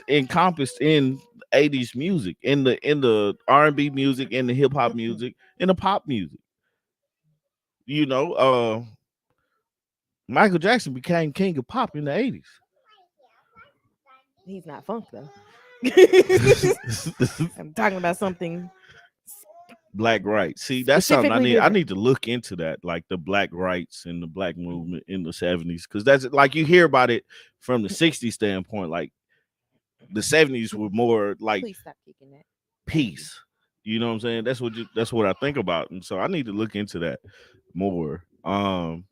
encompassed in 80s music, in the R&B music, in the hip hop music, in the pop music. You know, Michael Jackson became king of pop in the 80s. He's not funk though. I'm talking about something Black rights. See, that's something I specifically need. I different. need to look into that, like the black rights and the black movement in the 70s, because that's like you hear about it from the 60s standpoint. Like the 70s were more like Please stop kicking that. peace. You know what I'm saying? That's what I think about, and so I need to look into that more. I'm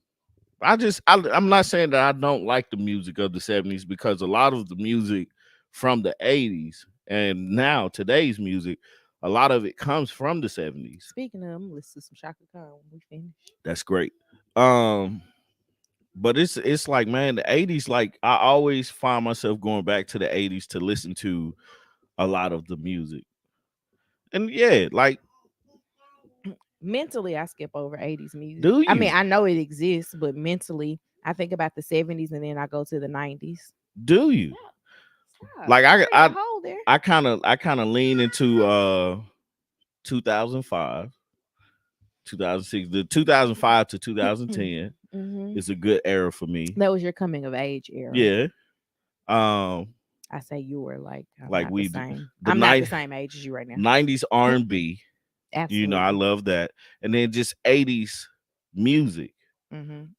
not saying that I don't like the music of the 70s because a lot of the music from the 80s and now today's music, a lot of it comes from the 70s. Speaking of, I'm gonna listen to some Shaka Khan when we finish. That's great. Um, but it's like, man, the 80s, like I always find myself going back to the 80s to listen to a lot of the music. And yeah, like, Mentally, I skip over 80s music. do I mean, you? I know it exists, but mentally, I think about the 70s and then I go to the 90s. Do you? Stop. Like There's a hole there. I kind of lean into 2005, 2006, the 2005 to 2010. is a good era for me. That was your coming of age era. Yeah. I say you were like I'm like not we the same. the I'm not the night same age as you right now. 90s R&B. Absolutely. I love that. And then just 80s music.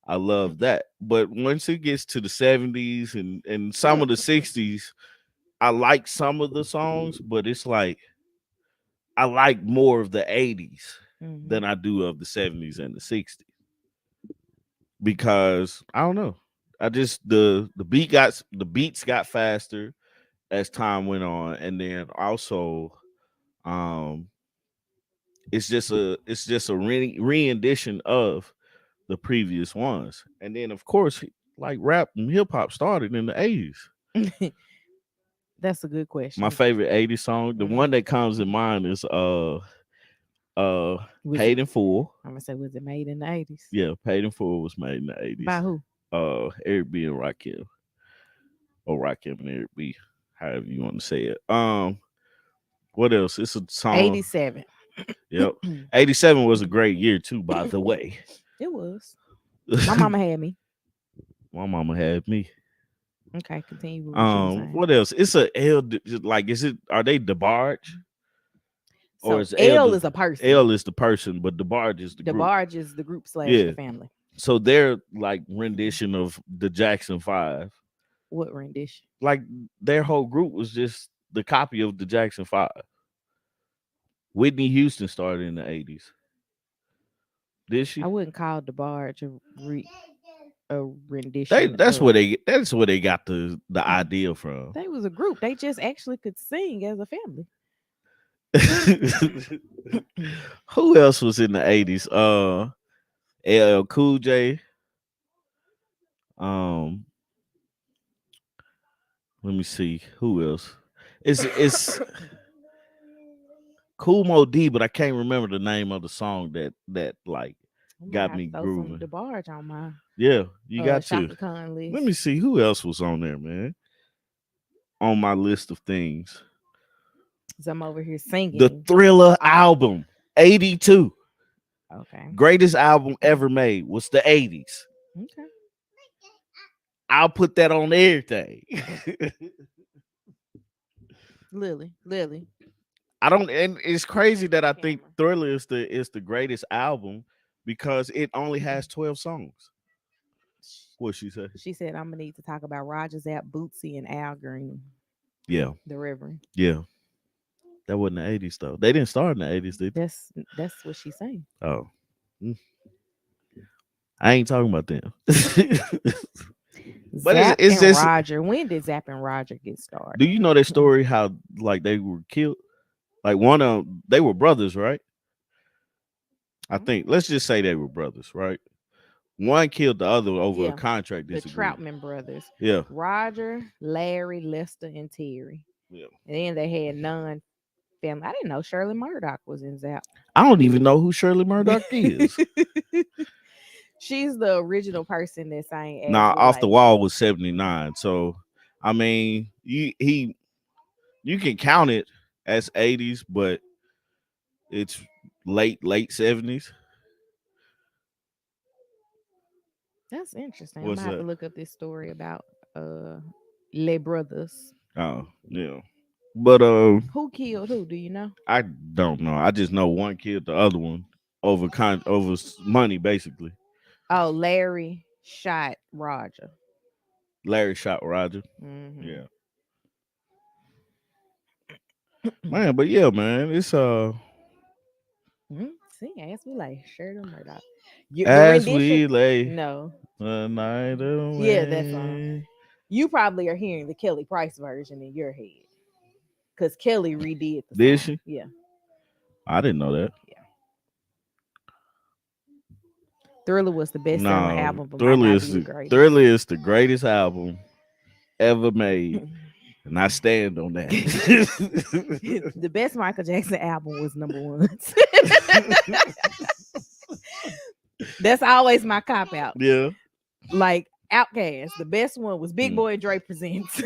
I love that. But once it gets to the 70s and some of the 60s, I like some of the songs, but it's like I like more of the 80s than I do of the 70s and the 60s. Because I don't know. I just the beats got faster as time went on, and then also it's just a rendition of the previous ones. And then of course, like rap and hip hop started in the 80s. That's a good question. My favorite 80s song, the one that comes in mind is Paid in Full. I'm gonna say, was it made in the 80s? Yeah, Paid in Full was made in the 80s. By who? Eric B and Rakim. Or Rakim and Eric B, however you want to say it. What else? It's a song. 87. Yep. 87 was a great year too, by the way. It was. My mama had me. My mama had me. Okay, continue. What else? It's a L. Like, is it? Are they DeBarge? So or is L is a person. L is the person, but DeBarge is the group. DeBarge is the group / the family. So their like rendition of the Jackson 5. What rendition? Like their whole group was just the copy of the Jackson 5. Whitney Houston started in the 80s. Did she? I wouldn't call DeBarge a rendition. That's where they got the idea from. They was a group. They just actually could sing as a family. Who else was in the 80s? LL Cool J. Let me see who else. It's Kool Moe Dee, but I can't remember the name of the song that like got me grooving. DeBarge on my you got to. List. Let me see who else was on there, man. On my list of things. So I'm over here singing. The Thriller album, 82. Okay. Greatest album ever made was the 80s. Okay. I'll put that on everything. Lily. I don't, and it's crazy that I think Thriller is the greatest album because it only has 12 songs. What she said? She said, I'm gonna need to talk about Roger Zapp, Bootsy, and Al Green. Yeah. The Reverend. Yeah. That wasn't the 80s though. They didn't start in the 80s, did they? That's what she's saying. Oh. I ain't talking about them. But Zapp it's just Roger. When did Zapp and Roger get started? Do you know their story? How like they were killed? Like one of them, they were brothers, right? I think. Let's just say they were brothers, right? One killed the other over a contract disagreement. The Troutman brothers. Yeah. Roger, Larry, Lester, and Terry. Yeah. And then they had none family. I didn't know Shirley Murdoch was in Zapp. I don't even know who Shirley Murdoch is. She's the original person that sang. Nah, Off the Wall was 79. So I mean, you can count it as 80s, but it's late 70s. That's interesting. I'm gonna have to look up this story about Les Brothers. Oh, yeah. But who killed who? Do you know? I don't know. I just know one killed the other one over money, basically. Oh, Larry shot Roger. Larry shot Roger. Mm-hmm. Yeah. Man, but yeah, man, it's See, as we lay, Shirley Murdoch. As we lay, no, the night away. Yeah, that song. You probably are hearing the Kelly Price version in your head, because Kelly redid the song. Did she? Yeah. I didn't know that. Yeah. Thriller was the best-selling album. But Thriller is the greatest album ever made. And I stand on that. The best Michael Jackson album was number 1. That's always my cop out. Yeah. Like Outkast, the best one was Big Boy and Dre Presents.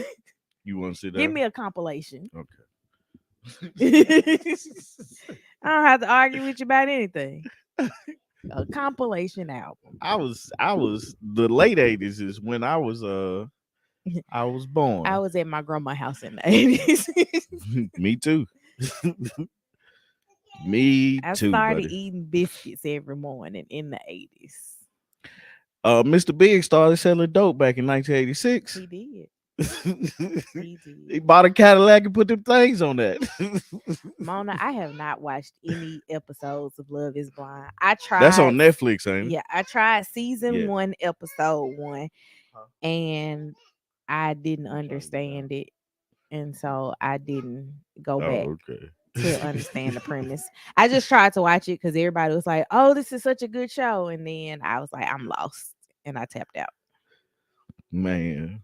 You want to see that? Give me a compilation. Okay. I don't have to argue with you about anything. A compilation album. I was the late 80s is when I was born. I was at my grandma's house in the 80s. Me too. Me I too, started buddy. eating biscuits every morning in the 80s. Mr. Big started selling dope back in 1986. He did. He He did. bought a Cadillac and put them things on that. Mona, I have not watched any episodes of Love is Blind. I That's on tried. Netflix, ain't it? Yeah, I tried season Yeah. 1, episode 1, Huh? and I didn't understand it. And so I didn't go back Oh, okay. to understand the premise. I just tried to watch it because everybody was like, "Oh, this is such a good show," and then I was like, "I'm lost," and I tapped out. Man,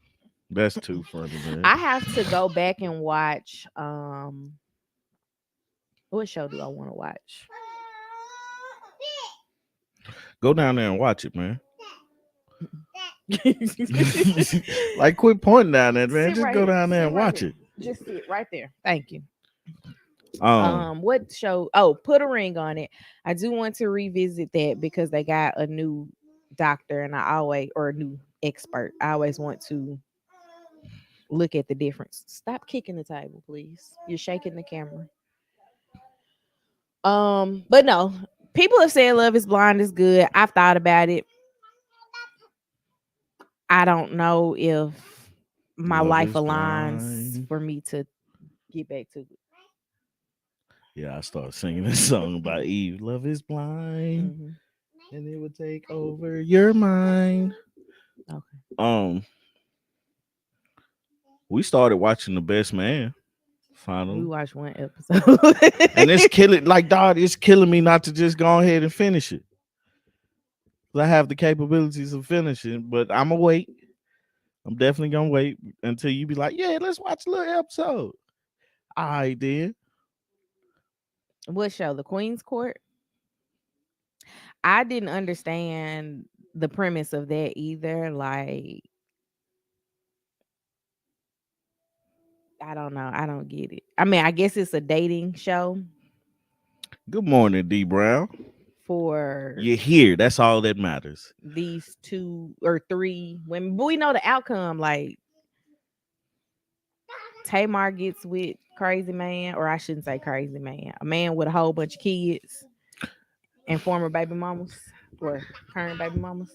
that's too funny, man. I have to go back and watch. What show do I want to watch? Go down there and watch it, man. Like, quit pointing down there, man. Sit Just right go here. down there Sit and right watch here. it. Just sit right there. Thank you. Um, What show? Oh, Put a Ring on It. I do want to revisit that because they got a new doctor and or a new expert. I always want to look at the difference. Stop kicking the table, please. You're shaking the camera. But no, people have said Love is Blind is good. I've thought about it. I don't know if my Love life is aligns Blind. for me to get back to it. Yeah, I started singing this song by Eve. Love is blind, Mhm. and it would take over your mind. Okay. We started watching The Best Man We finally, watched one episode. and it's killing. Like, dog, it's killing me not to just go ahead and finish it. 'Cause I have the capabilities of finishing, but I'm gonna wait. I'm definitely gonna wait until you be like, "Yeah, let's watch a little episode." All right, then. What show? The Queen's Court? I didn't understand the premise of that either. Like, I don't know. I don't get it. I mean, I guess it's a dating show Good morning, D Brown. for You're here. That's all that matters. these 2 or 3 women. But we know the outcome. Like, Tamar gets with crazy man, or I shouldn't say crazy man, a man with a whole bunch of kids and former baby mamas or current baby mamas.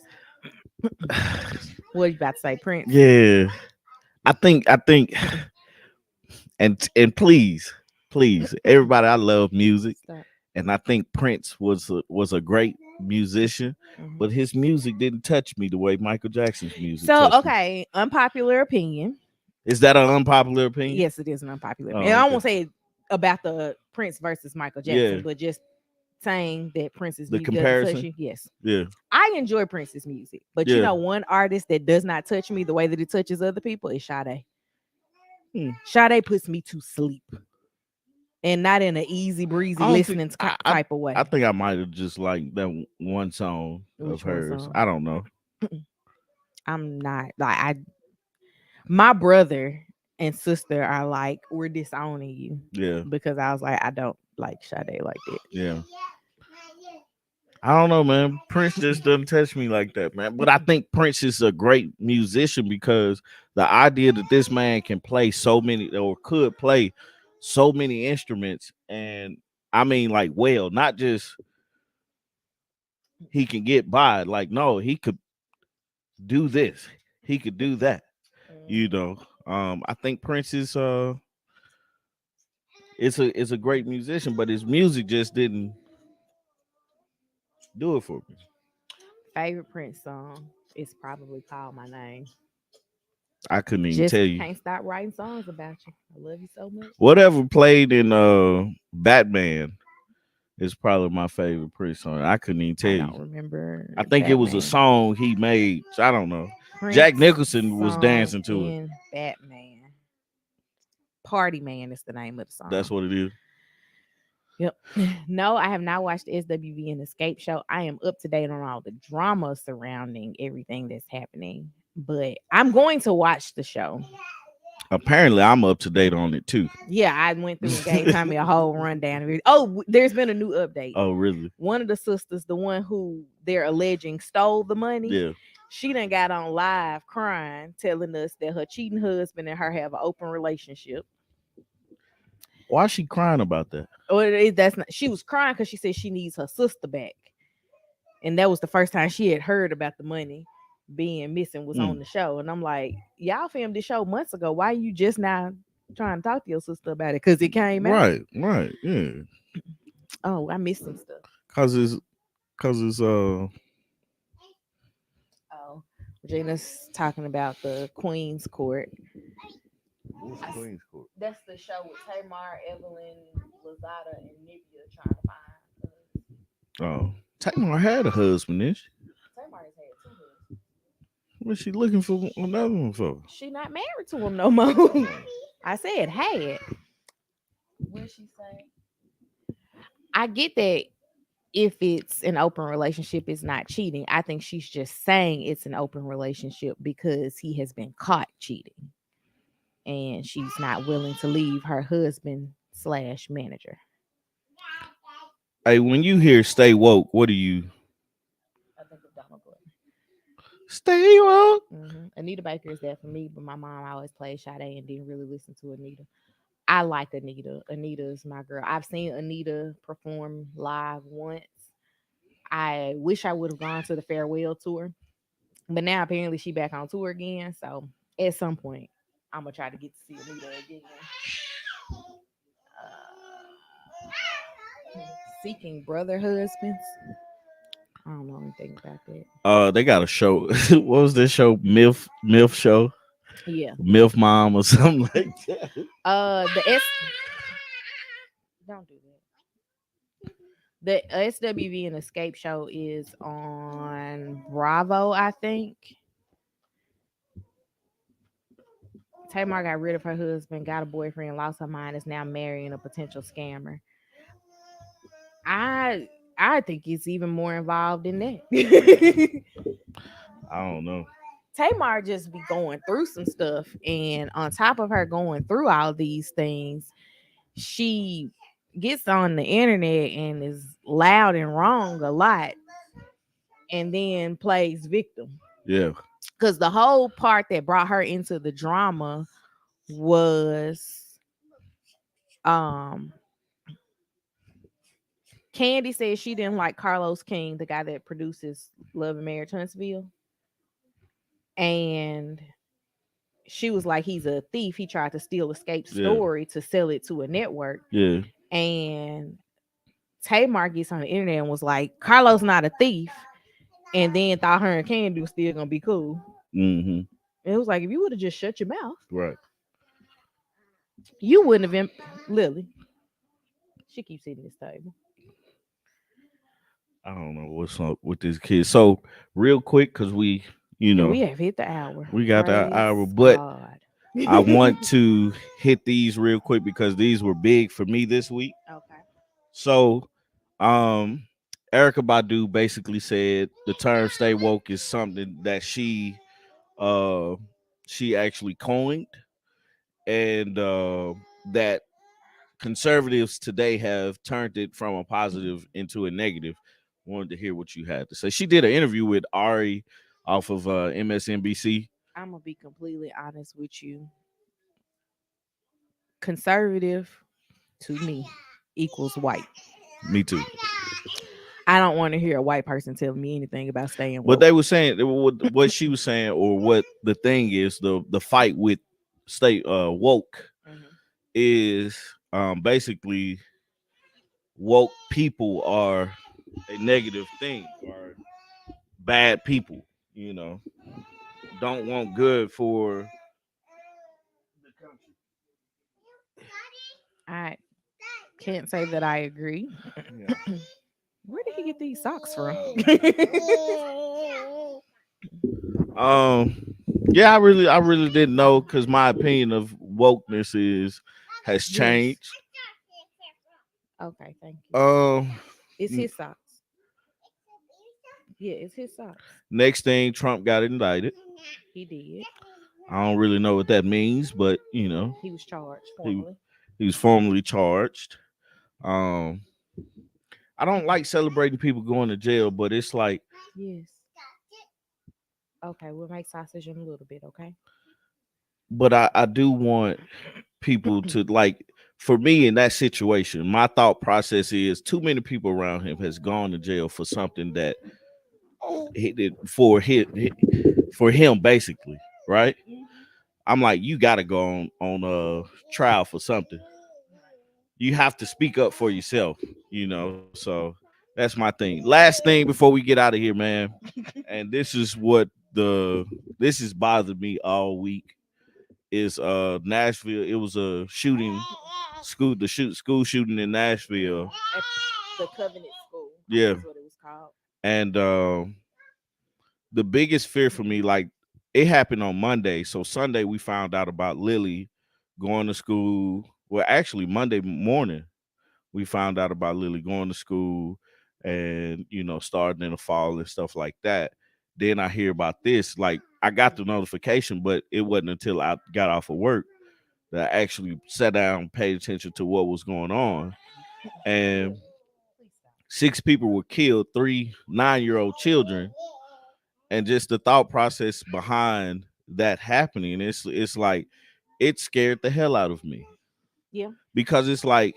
What you about to say, Prince? Yeah, I think, and please, everybody, I love music, Stop. and I think Prince was a great musician, Mhm. but his music didn't touch me the way Michael Jackson's music. So, touched me. okay, unpopular opinion. Is that an unpopular opinion? Yes, it is an unpopular Oh, opinion. I okay. won't say about the Prince versus Michael Jackson, Yeah. but just saying that Prince's The music doesn't touch comparison? you. Yes. Yeah, I enjoy Prince's music, but Yeah. you know, one artist that does not touch me the way that it touches other people is Sade. Sade puts me to sleep, and not in an easy breezy I don't listening think- I- type of way. I think I might have just liked that one song Which of one hers. song? I don't know. I'm not like my brother and sister are like, we're disowning you Yeah, because I was like, I don't like Sade like that. yeah. I don't know, man. Prince just doesn't touch me like that, man. But I think Prince is a great musician because the idea that this man can play so many or could play so many instruments, and I mean, like, well, not just he can get by. Like, no, he could do this. He could do that. You know. I think Prince is it's a great musician, but his music just didn't do it for me. Favorite Prince song is probably Call My Name. I couldn't even Just tell you. can't stop writing songs about you. I love you so much. Whatever played in Batman is probably my favorite Prince song. I couldn't even tell I you. don't remember. I think it was a Batman. song he made. I don't know. Prince Jack Nicholson was song dancing to it. in Batman. Party Man is the name of the song. That's what it is. Yep. No, I have not watched the SWV Escape Show. I am up to date on all the drama surrounding everything that's happening, but I'm going to watch the show. Apparently, I'm up to date on it too. Yeah, I went through and gave Tommy a whole rundown of it. Oh, there's been a new update. Oh, really? One of the sisters, the one who they're alleging stole the money, Yeah. she done got on live crying, telling us that her cheating husband and her have an open relationship. Why is she crying about that? Or that's not. She was crying because she said she needs her sister back, and that was the first time she had heard about the money being missing was on the show. And I'm like, y'all filmed this show months ago. Why you just now trying to talk to your sister about it? Because it came out. Right, yeah. Oh, I missed some stuff. Cause it's Oh, Regina's talking about the Queen's Court. What's Queen's Court? That's the show with Tamar, Evelyn, Lazada, and Nivea trying to find. Oh, Tamar had a husband, didn't she? Tamar has had two husbands. What's she looking for another one for? She not married to him no more. I said had. What she say? I get that if it's an open relationship, it's not cheating. I think she's just saying it's an open relationship because he has been caught cheating. And she's not willing to leave her husband/manager. Hey, when you hear "stay woke," what do you? I think of Donald Glover. Stay woke. Anita Baker is that for me, but my mom always played Sade and didn't really listen to Anita. I like Anita. Anita is my girl. I've seen Anita perform live once. I wish I would have gone to the farewell tour, but now apparently she back on tour again. So at some point, I'm gonna try to get to see Anita again. Seeking brother husbands. I don't know anything about that. They got a show. What was this show? MILF show. Yeah, MILF Mom or something like that. The S. Don't do that. The SWV and Escape show is on Bravo, I think. Tamar got rid of her husband, got a boyfriend, lost her mind, is now marrying a potential scammer. I think it's even more involved in that. I don't know. Tamar just be going through some stuff, and on top of her going through all these things, she gets on the internet and is loud and wrong a lot, and then plays victim. Yeah. Because the whole part that brought her into the drama was Candy said she didn't like Carlos King, the guy that produces Love and Marriage Huntsville. And she was like, he's a thief. He tried to steal Escape's story to sell it to a network. Yeah. And Tamar gets on the internet and was like, Carlos not a thief. And then thought her and Candy was still gonna be cool. Mm-hmm. It was like, if you would have just shut your mouth, right, you wouldn't have been Lily. She keeps hitting this table. I don't know what's up with this kid. So real quick, because we we have hit the hour. We got the hour, but I want to hit these real quick because these were big for me this week. Okay. So, Erykah Badu basically said the term "stay woke" is something that she actually coined, and that conservatives today have turned it from a positive into a negative. Wanted to hear what you had to say. She did an interview with Ari off of MSNBC. I'm gonna be completely honest with you. Conservative to me equals white. Me too. I don't want to hear a white person tell me anything about staying woke. What they were saying, what she was saying, or what the thing is, the fight with stay woke is basically woke people are a negative thing, or bad people, don't want good for the country. I can't say that I agree. Yeah. Where did he get these socks from? Yeah, I really didn't know, because my opinion of wokeness has changed. Okay, thank you. It's his socks. Yeah, it's his socks. Next thing, Trump got indicted. He did. I don't really know what that means, but you know, He was charged he formally. he was formally charged. Um, I don't like celebrating people going to jail, but it's like, Yes. Okay, we'll make sausage in a little bit, okay? but I do want people to like. For me in that situation, my thought process is too many people around him has gone to jail for something that he did for him basically, right? I'm like, you got to go on trial for something. You have to speak up for yourself, you know. So that's my thing. Last thing before we get out of here, man. And this is what this has bothered me all week is Nashville. It was a shooting school shooting in Nashville. At the Covenant School, I think Yeah. is what it was called. And the biggest fear for me, like it happened on Monday. So Sunday we found out about Lily going to school. Well, actually Monday morning we found out about Lily going to school and starting in the fall and stuff like that. Then I hear about this. Like I got the notification, but it wasn't until I got off of work that I actually sat down and paid attention to what was going on. And 6 people were killed, 3 9-year-old children, and just the thought process behind that happening, it's like it scared the hell out of me. Yeah. Because it's like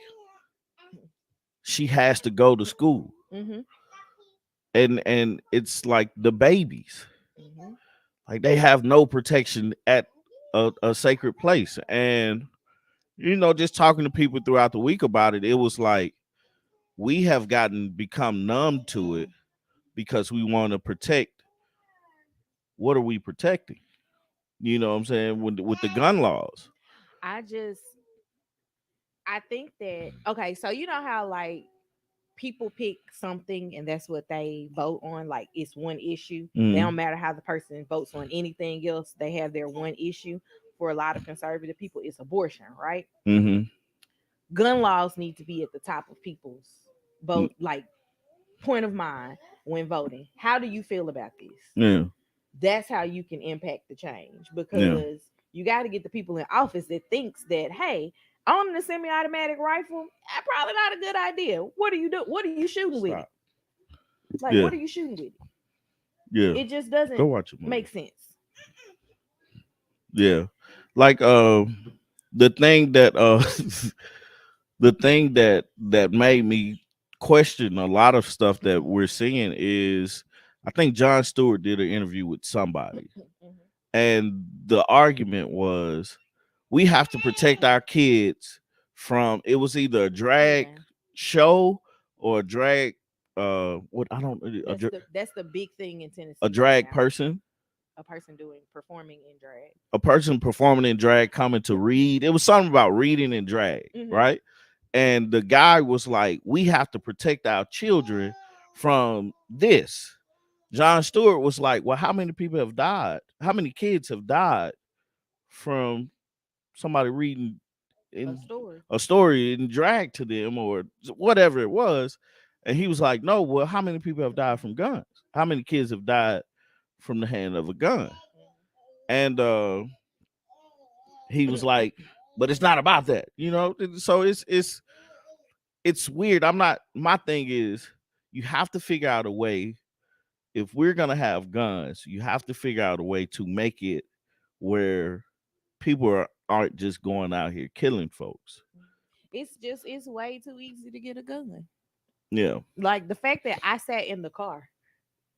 she has to go to school. Mm-hmm. And it's like the babies. Mm-hmm. Like they have no protection at a sacred place. And just talking to people throughout the week about it, it was like we have become numb to it because we want to protect. What are we protecting? You know what I'm saying? With the gun laws. I just, I think that, okay, so you know how like people pick something and that's what they vote on, like it's one issue. They Mm, don't matter how the person votes on anything else, they have their one issue. For a lot of conservative people, it's abortion, right? mm-hmm. Gun laws need to be at the top of people's vote, like point of mind when voting. How do you feel about this? Yeah. That's how you can impact the change, Yeah. because you got to get the people in office that thinks that, hey, owning a semi-automatic rifle, that's probably not a good idea. What do you do? What are you shooting with it? Stop. Like, Yeah. what are you shooting with it? Yeah. It just Go doesn't watch it, make sense. Yeah. Like the thing that the thing that made me question a lot of stuff that we're seeing is I think Jon Stewart did an interview with somebody, and the argument was we have to protect our kids from, it was either a drag show or a drag what I don't That's the big thing in Tennessee. a right drag now. person, A person performing in drag. a person performing in drag coming to read. It was something about reading in drag, right? And the guy was like, we have to protect our children from this. Jon Stewart was like, well, how many people have died? How many kids have died from somebody reading in a story in drag to them or whatever it was? And he was like, no, well, how many people have died from guns? How many kids have died from the hand of a gun? And he was like, but it's not about that, so it's weird. My thing is, you have to figure out a way. If we're gonna have guns, you have to figure out a way to make it where people aren't just going out here killing folks. It's way too easy to get a gun. Yeah. Like the fact that I sat in the car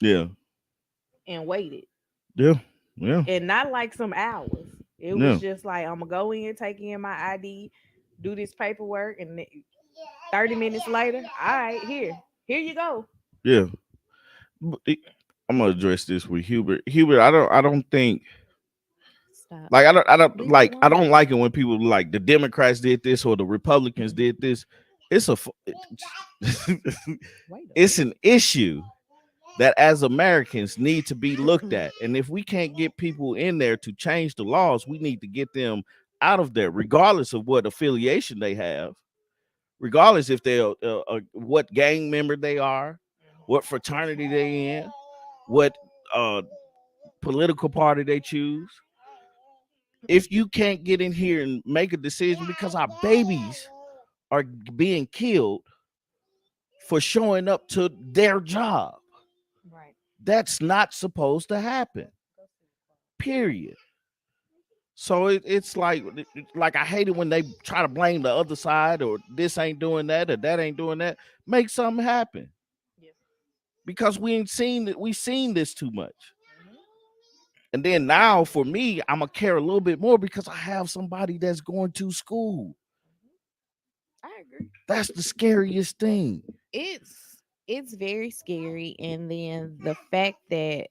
Yeah. and waited. Yeah. Yeah. And not like some hours. It was just like, I'm gonna go in, take in my ID, do this paperwork, and 30 minutes later, all right, here you go. Yeah. I'm gonna address this with Hubert. Hubert, I don't think. Stop. Like I don't like it when people like the Democrats did this or the Republicans did this. It's it's an issue that as Americans need to be looked at. And if we can't get people in there to change the laws, we need to get them out of there, regardless of what affiliation they have, regardless if they're what gang member they are, what fraternity they in, what political party they choose. if you can't get in here and make a decision because our babies are being killed for showing up to their job. Right. That's not supposed to happen. Period. So it's like I hate it when they try to blame the other side or this ain't doing that or that ain't doing that. Make something happen. Yes. Because we ain't seen it, we seen this too much. And then now for me, I'm gonna care a little bit more because I have somebody that's going to school. I agree. That's the scariest thing. It's very scary, and then the fact that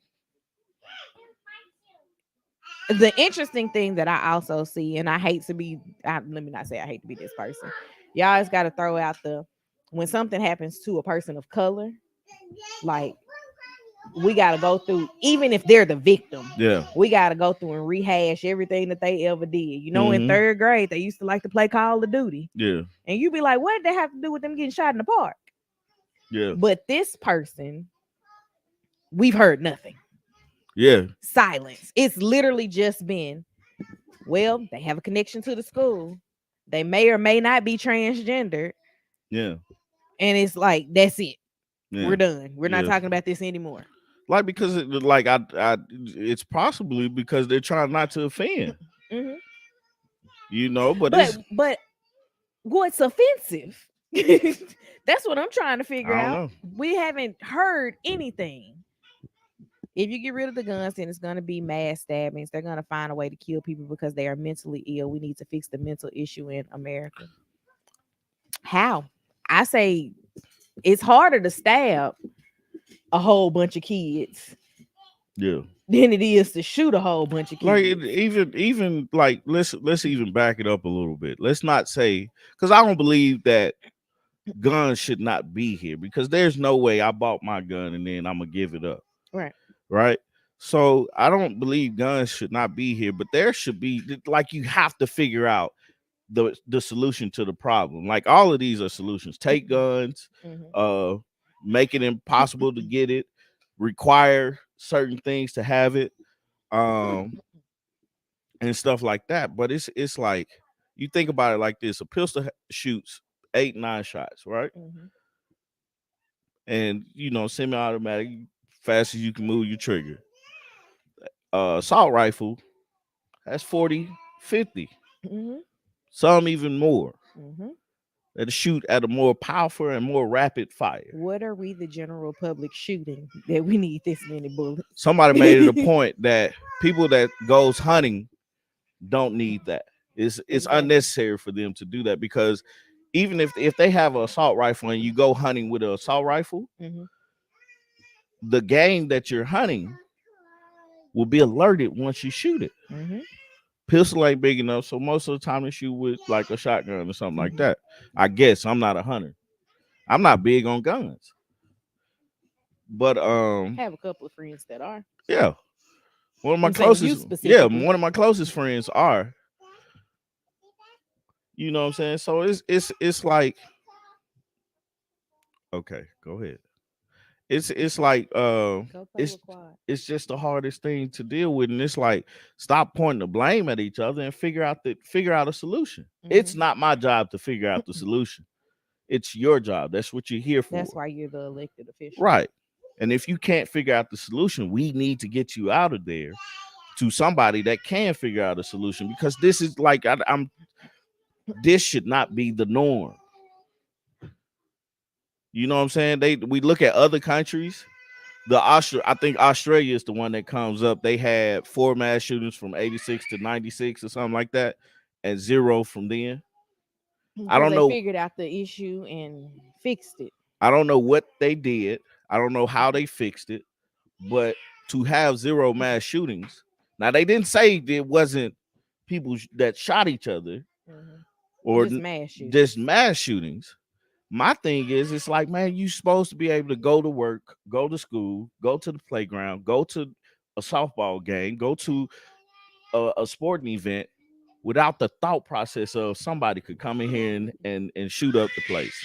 the interesting thing that I also see, and I hate to be, let me not say I hate to be this person. You always got to throw out the when something happens to a person of color, like we got to go through, even if they're the victim. Yeah. We got to go through and rehash everything that they ever did. You know, in Mhm. third grade, they used to like to play Call of Duty. Yeah. And you be like, what did that have to do with them getting shot in the park? Yeah. But this person, we've heard nothing. Yeah. Silence. It's literally just been, well, they have a connection to the school. They may or may not be transgendered. Yeah. And it's like, that's it. Yeah. We're done. We're not Yeah. talking about this anymore. Like because it's possibly because they're trying not to offend. Mm-hmm. You know, but what's offensive? That's what I'm trying to figure I don't out. know. We haven't heard anything. If you get rid of the guns, then it's going to be mass stabbings. They're going to find a way to kill people because they are mentally ill. We need to fix the mental issue in America. How? I say it's harder to stab a whole bunch of kids Yeah. than it is to shoot a whole bunch of kids. Like even like let's even back it up a little bit. Let's not say because I don't believe that guns should not be here because there's no way I bought my gun and then I'm gonna give it up. Right. Right. So I don't believe guns should not be here, but there should be like you have to figure out the solution to the problem. Like all of these are solutions. Take guns, make it impossible to get it, require certain things to have it, and stuff like that. But it's like you think about it like this: a pistol shoots 8-9 shots, right? And you know, semi-automatic, fast as you can move your trigger. Assault rifle that's 40, 50. Some even more. That shoot at a more powerful and more rapid fire. What are we, the general public, shooting that we need this many bullets? Somebody made it a point that people that goes hunting don't need that. It's unnecessary for them to do that because even if they have an assault rifle and you go hunting with an assault rifle, the game that you're hunting will be alerted once you shoot it. Pistol ain't big enough, so most of the time they shoot with like a shotgun or something like that. I guess I'm not a hunter. I'm not big on guns. But I have a couple of friends that are. Yeah. One of my I'm saying you closest specifically. one of my closest friends are. You know what I'm saying? So it's like okay, go ahead. It's like Go play with Quad. it's just the hardest thing to deal with, and it's like stop pointing the blame at each other and figure out a solution. It's not my job to figure out the solution. It's your job. That's what you're here for. That's why you're the elected official. Right. And if you can't figure out the solution, we need to get you out of there to somebody that can figure out a solution because this is like this should not be the norm. You know what I'm saying? We look at other countries. I think Australia is the one that comes up. They had 4 mass shootings from 86 to 96 or something like that, and 0 from then. I don't know. They figured out the issue and fixed it. I don't know what they did. I don't know how they fixed it, but to have 0 mass shootings. Now they didn't say it wasn't people that shot each other or just mass shootings. My thing is, it's like, man, you supposed to be able to go to work, go to school, go to the playground, go to a softball game, go to a sporting event without the thought process of somebody could come in here and shoot up the place.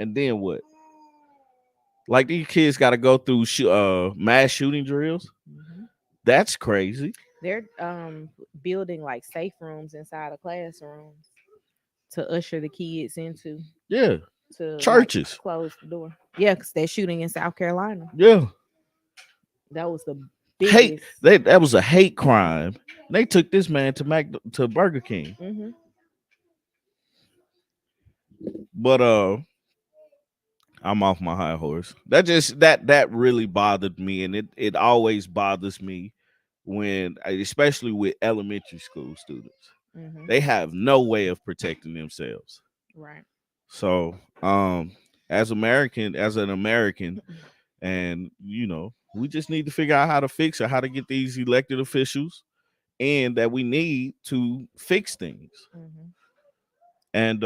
And then what? Like these kids got to go through mass shooting drills. That's crazy. They're building like safe rooms inside of classrooms to usher the kids into Yeah, to like churches. close the door. Yeah, because they're shooting in South Carolina. Yeah, That was the hate. biggest. That was a hate crime. They took this man to Burger King, Mm-hmm. but I'm off my high horse. That really bothered me, and it always bothers me when, especially with elementary school students, Mm-hmm. they have no way of protecting themselves. Right. So, as an American, and we just need to figure out how to fix it, how to get these elected officials, and that we need to fix things. Mm-hmm. And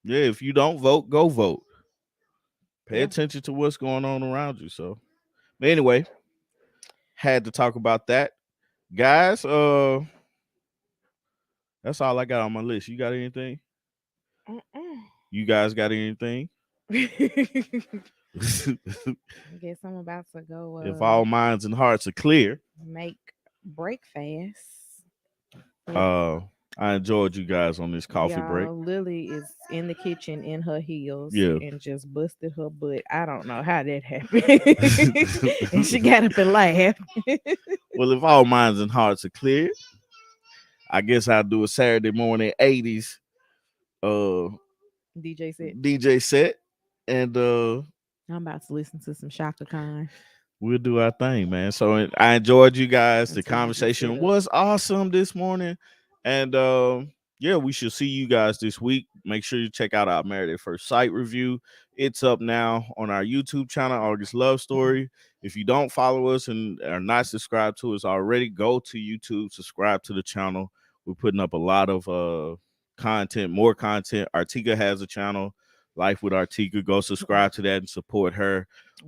yeah, if you don't vote, go vote. Pay Yeah. attention to what's going on around you. So, but anyway, had to talk about that, guys. That's all I got on my list. You got anything? You guys got anything? I guess I'm about to go If all minds and hearts are clear, make breakfast. uh, I enjoyed you guys on this coffee break. Y'all, Lily is in the kitchen in her heels Yeah. and just busted her butt. I don't know how that happened. And she got up and laughed. Well, if all minds and hearts are clear, I guess I'll do a Saturday morning 80s DJ set, and I'm about to listen to some Shaka Khan. we'll do our thing, man. So I enjoyed you guys. The Until you get conversation set up. was awesome this morning, and yeah, we should see you guys this week. Make sure you check out our Married at First Sight review. It's up now on our YouTube channel, August Love Story. If you don't follow us and are not subscribed to us already, go to YouTube, subscribe to the channel. We're putting up a lot of content, more content. Artika has a channel, Life with Artika. Go subscribe to that and support her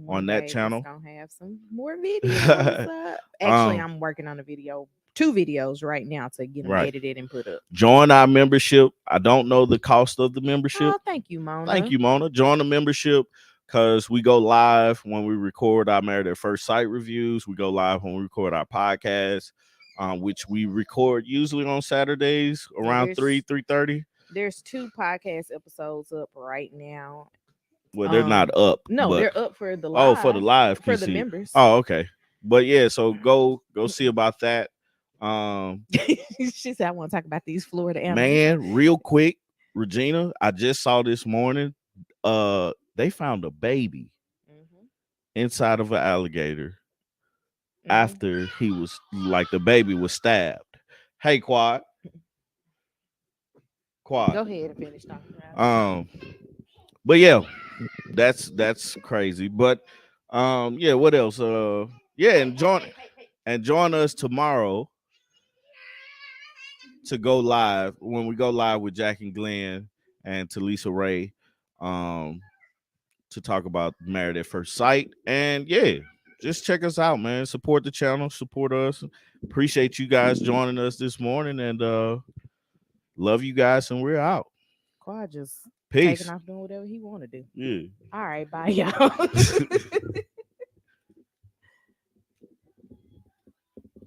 on that It's channel. gonna have some more videos up. Actually, I'm working on a video, 2 videos right now to get them Right. edited and put up. Join our membership. I don't know the cost of the membership. Oh, thank you, Mona. Thank you, Mona. Join the membership because we go live when we record our Married at First Sight reviews. We go live when we record our podcast, which we record usually on Saturdays around 3:30. There's 2 podcast episodes up right now. Well, they're not up. No, but, they're up for the live. Oh, for the live for the PC. members. Oh, okay. But yeah, so go see about that. She said, I want to talk about these Florida animals. Man, real quick, Regina, I just saw this morning. They found a baby inside of an alligator after he was the baby was stabbed. Hey, Quad. Go ahead and finish talking about it. But yeah, that's crazy. But yeah, what else? Yeah, and join us tomorrow to go live when we go live with Jack and Glenn and Talisa Ray, to talk about Married at First Sight. And yeah, just check us out, man. Support the channel, support us. Appreciate you guys joining us this morning, and love you guys, and we're out. Quad just Peace. taking off doing whatever he want to do. Yeah. All right, bye, y'all.